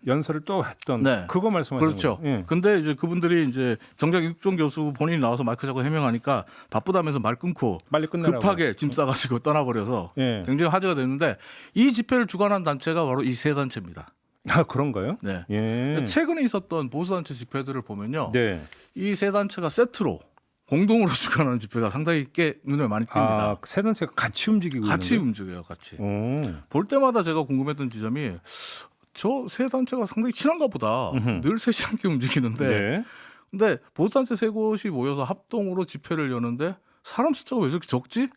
연설을 또 했던 그거 말씀하시는 그렇죠. 거예요? 근데 이제 그분들이 이제 정작 이국종 교수 본인이 나와서 마이크 잡고 해명하니까 바쁘다면서 말 끊고 빨리 끝내라고 급하게 짐 싸가지고 떠나버려서 굉장히 화제가 됐는데 이 집회를 주관한 단체가 바로 이 세 단체입니다. 그런가요? 네. 최근에 있었던 보수단체 집회들을 보면요. 이 세 단체가 세트로 공동으로 주관하는 집회가 상당히 꽤 눈에 많이 띕니다. 세 단체가 같이 움직이고 같이 있는데? 움직여요. 같이. 볼 때마다 제가 궁금했던 지점이 저 세 단체가 상당히 친한가 보다. 늘 셋이 함께 움직이는데 근데 보수단체 세 곳이 모여서 합동으로 집회를 여는데 사람 숫자가 왜 저렇게 적지?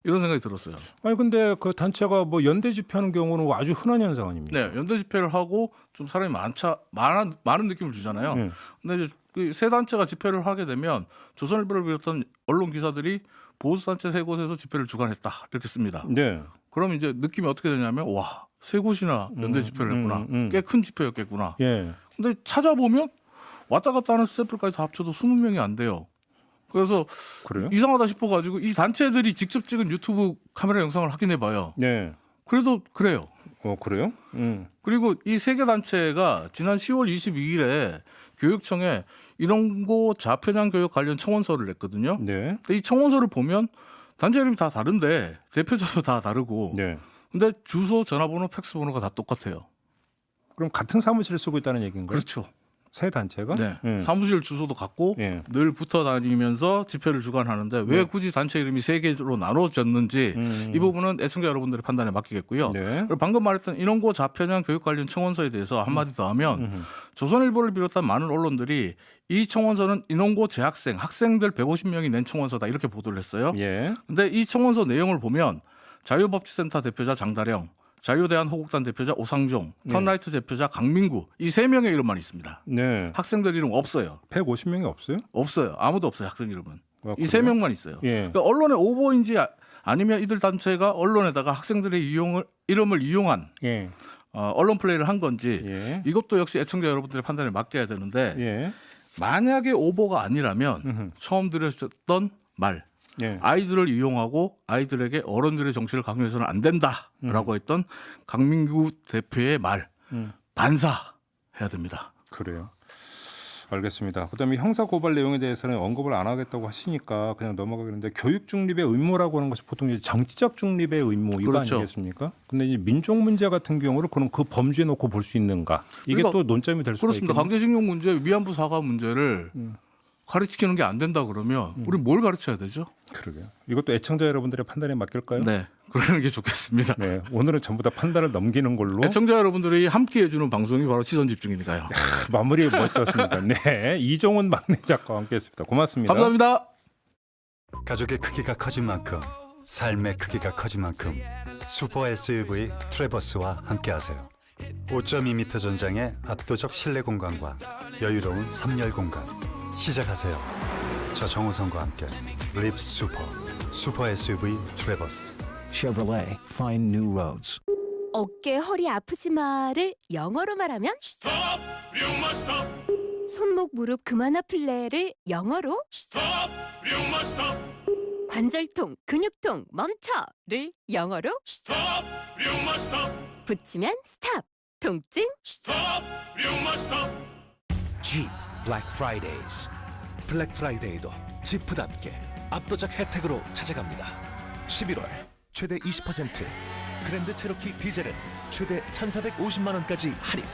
이런 생각이 들었어요. 아니 근데 그 단체가 뭐 연대 집회하는 경우는 아주 흔한 현상 아닙니까? 네, 연대 집회를 하고 좀 사람이 많은 느낌을 주잖아요. 근데 이제 그 세 단체가 집회를 하게 되면 조선일보를 비롯한 언론 기사들이 보수단체 세 곳에서 집회를 주관했다 이렇게 씁니다. 그럼 이제 느낌이 어떻게 되냐면 와, 세 곳이나 연대 집회를 했구나. 꽤 큰 집회였겠구나. 근데 찾아보면 왔다 갔다 하는 스태프까지 다 합쳐도 20명이 안 돼요. 그래서 이상하다 싶어가지고 이 단체들이 직접 찍은 유튜브 카메라 영상을 확인해봐요. 그래도 그래요. 그래요? 그리고 이 세 개 단체가 지난 10월 22일에 교육청에 인원고 좌편향 교육 관련 청원서를 냈거든요. 근데 이 청원서를 보면 단체 이름이 다 다른데 대표자도 다 다르고 근데 주소, 전화번호, 팩스번호가 다 똑같아요. 그럼 같은 사무실을 쓰고 있다는 얘기인가요? 그렇죠. 세 단체가? 사무실 주소도 같고 늘 붙어 다니면서 집회를 주관하는데 왜 굳이 단체 이름이 세 개로 나눠졌는지 이 부분은 애청자 여러분들의 판단에 맡기겠고요. 그리고 방금 말했던 인원고 좌편향 교육 관련 청원서에 대해서 한마디 더 하면 조선일보를 비롯한 많은 언론들이 이 청원서는 인원고 재학생, 학생들 150명이 낸 청원서다 이렇게 보도를 했어요. 근데 이 청원서 내용을 보면 자유법치센터 대표자 장다령, 자유대한호국단 대표자 오상종, 턴라이트 대표자 강민구 이 세 명의 이름만 있습니다. 학생들 이름 없어요. 150명이 없어요? 없어요. 아무도 없어요. 학생 이름은. 이 세 명만 있어요. 그러니까 언론의 오보인지 아니면 이들 단체가 언론에다가 학생들의 이름을 이용한 언론 플레이를 한 건지 이것도 역시 애청자 여러분들의 판단에 맡겨야 되는데 만약에 오보가 아니라면 처음 들으셨던 말 아이들을 이용하고 아이들에게 어른들의 정치를 강요해서는 안 된다라고 했던 강민구 대표의 말 반사해야 됩니다. 그래요. 알겠습니다. 그다음에 형사 고발 내용에 대해서는 언급을 안 하겠다고 하시니까 그냥 넘어가겠는데 교육 중립의 의무라고 하는 것이 보통 이제 정치적 중립의 의무 이거 아니겠습니까? 근데 이제 민족 문제 같은 경우를 그럼 그 범주에 놓고 볼 수 있는가? 이게 그러니까 또 논점이 될 수가 있겠네요. 그렇습니다. 강제징용 문제, 위안부 사과 문제를 가르치는 게 안 된다 그러면 우리 뭘 가르쳐야 되죠? 그러게요. 이것도 애청자 여러분들의 판단에 맡길까요? 네, 그러는 게 좋겠습니다. 네, 오늘은 전부 다 판단을 넘기는 걸로. 애청자 여러분들이 함께 해주는 방송이 바로 시선 집중이니까요. 마무리 멋있었습니다. 네, 이종훈 막내 작가와 함께했습니다. 고맙습니다. 감사합니다. 가족의 크기가 커진 만큼 삶의 크기가 커진 만큼 슈퍼 SUV 트래버스와 함께하세요. 5.2m 전장의 압도적 실내 공간과 여유로운 3열 공간 시작하세요. 저 정우성과 함께 립 슈퍼 SUV 트래버스. Chevrolet, find new roads. 어깨 허리 아프지마를 영어로 말하면 Stop! 류마스톱! 손목 무릎 그만 아플래를 영어로 Stop! 류마스톱! 관절통 근육통 멈춰를 영어로 Stop! 류마스톱! 붙이면 스탑 통증 Stop! 류마스톱! Jeep Black Fridays. 블랙 프라이데이도 지프답게 압도적 혜택으로 찾아갑니다. 11월 최대 20%, 그랜드 체로키 디젤은 최대 1,450만 원까지 할인.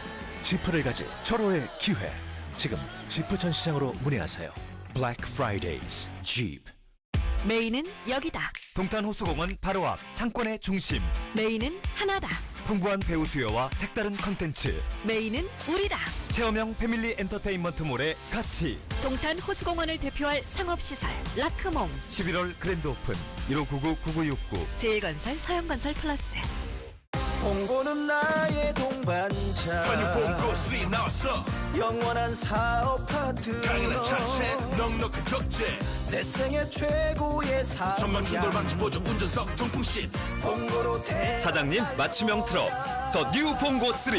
지프를 가질 절호의 기회. 지금 지프 전 시장으로 문의하세요. Black Fridays Jeep. 메인은 여기다. 동탄 호수공원 바로 앞 상권의 중심. 메인은 하나다. 풍부한 배우 수요와 색다른 컨텐츠. 메인은 우리다. 체험형 패밀리 엔터테인먼트몰에 같이. 동탄 호수공원을 대표할 상업시설 라크몽. 11월 그랜드 오픈 1599-9969. 제일건설 서영건설 플러스. 봉고는 나의 동반자. 봉고 3 나왔어. 영원한 사업 파트너. 강인한 자체 넉넉한 적재. 내 생애 최고의 사업. 전방 충돌 방지 보조 운전석 통풍 시트. 봉고로 대. 사장님 맞춤형 트럭 더 뉴 봉고 3.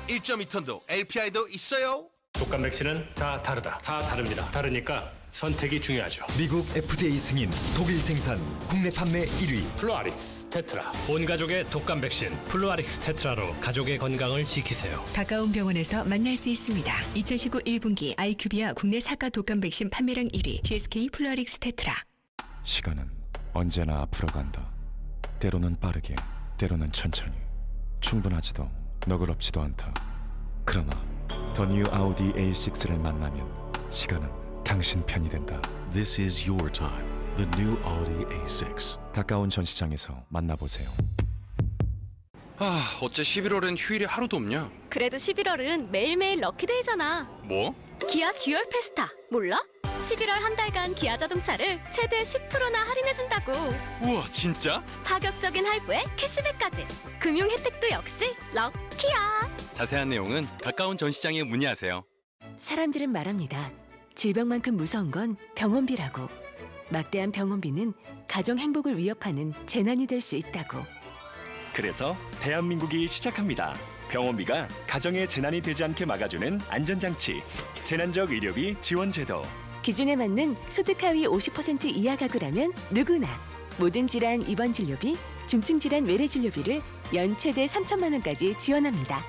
1.2톤도 LPI도 있어요. 독감 백신은 다 다르다. 다 다릅니다. 다르니까 선택이 중요하죠. 미국 FDA 승인, 독일 생산, 국내 판매 1위. 플루아릭스 테트라. 온 가족의 독감 백신 플루아릭스 테트라로 가족의 건강을 지키세요. 가까운 병원에서 만날 수 있습니다. 2019 1분기 아이큐비아 국내 사가 독감 백신 판매량 1위 GSK 플루아릭스 테트라. 시간은 언제나 앞으로 간다. 때로는 빠르게, 때로는 천천히. 충분하지도 너그럽지도 않다. 그러나 더 뉴 아우디 A6를 만나면 시간은 당신 편이 된다. This is your time. The new Audi A6. 가까운 전시장에서 만나보세요. 어째 11월엔 휴일이 하루도 없냐? 그래도 11월은 매일매일 럭키데이잖아. 뭐? 기아 듀얼 페스타 몰라? 11월 한 달간 기아 자동차를 최대 10%나 할인해준다고. 우와, 진짜? 파격적인 할부에 캐시백까지. 금융 혜택도 역시 럭키야. 자세한 내용은 가까운 전시장에 문의하세요. 사람들은 말합니다. 질병만큼 무서운 건 병원비라고. 막대한 병원비는 가정 행복을 위협하는 재난이 될 수 있다고. 그래서 대한민국이 시작합니다. 병원비가 가정의 재난이 되지 않게 막아주는 안전장치, 재난적 의료비 지원제도. 기준에 맞는 소득 하위 50% 이하 가구라면 누구나 모든 질환 입원 진료비, 중증 질환 외래 진료비를 연 최대 3천만 원까지 지원합니다.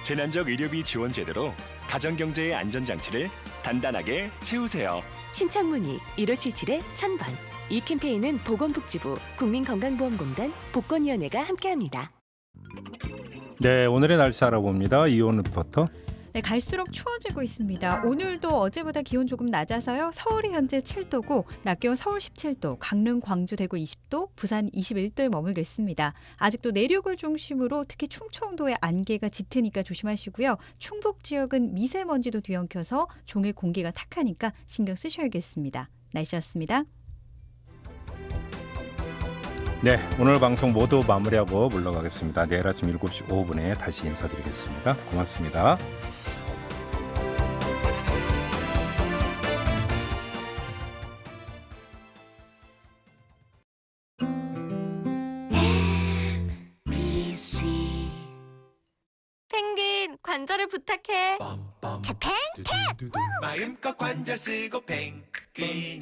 재난적 의료비 지원제도로 가정경제의 안전장치를 단단하게 채우세요. 신청 문의 1577-1000번. 이 캠페인은 보건복지부, 국민건강보험공단, 복권위원회가 함께합니다. 네, 오늘의 날씨 알아봅니다. 이온 리포터. 네, 갈수록 추워지고 있습니다. 오늘도 어제보다 기온 조금 낮아서요. 서울이 현재 7도고 낮 기온 서울 17도, 강릉, 광주, 대구 20도, 부산 21도에 머물겠습니다. 아직도 내륙을 중심으로 특히 충청도에 안개가 짙으니까 조심하시고요. 충북 지역은 미세먼지도 뒤엉켜서 종일 공기가 탁하니까 신경 쓰셔야겠습니다. 날씨였습니다. 네, 오늘 방송 모두 마무리하고 물러가겠습니다. 내일 아침 7시 5분에 다시 인사드리겠습니다. 고맙습니다. 펭귄 관절을 부탁해. 마음껏 관절 쓰고 펭귄이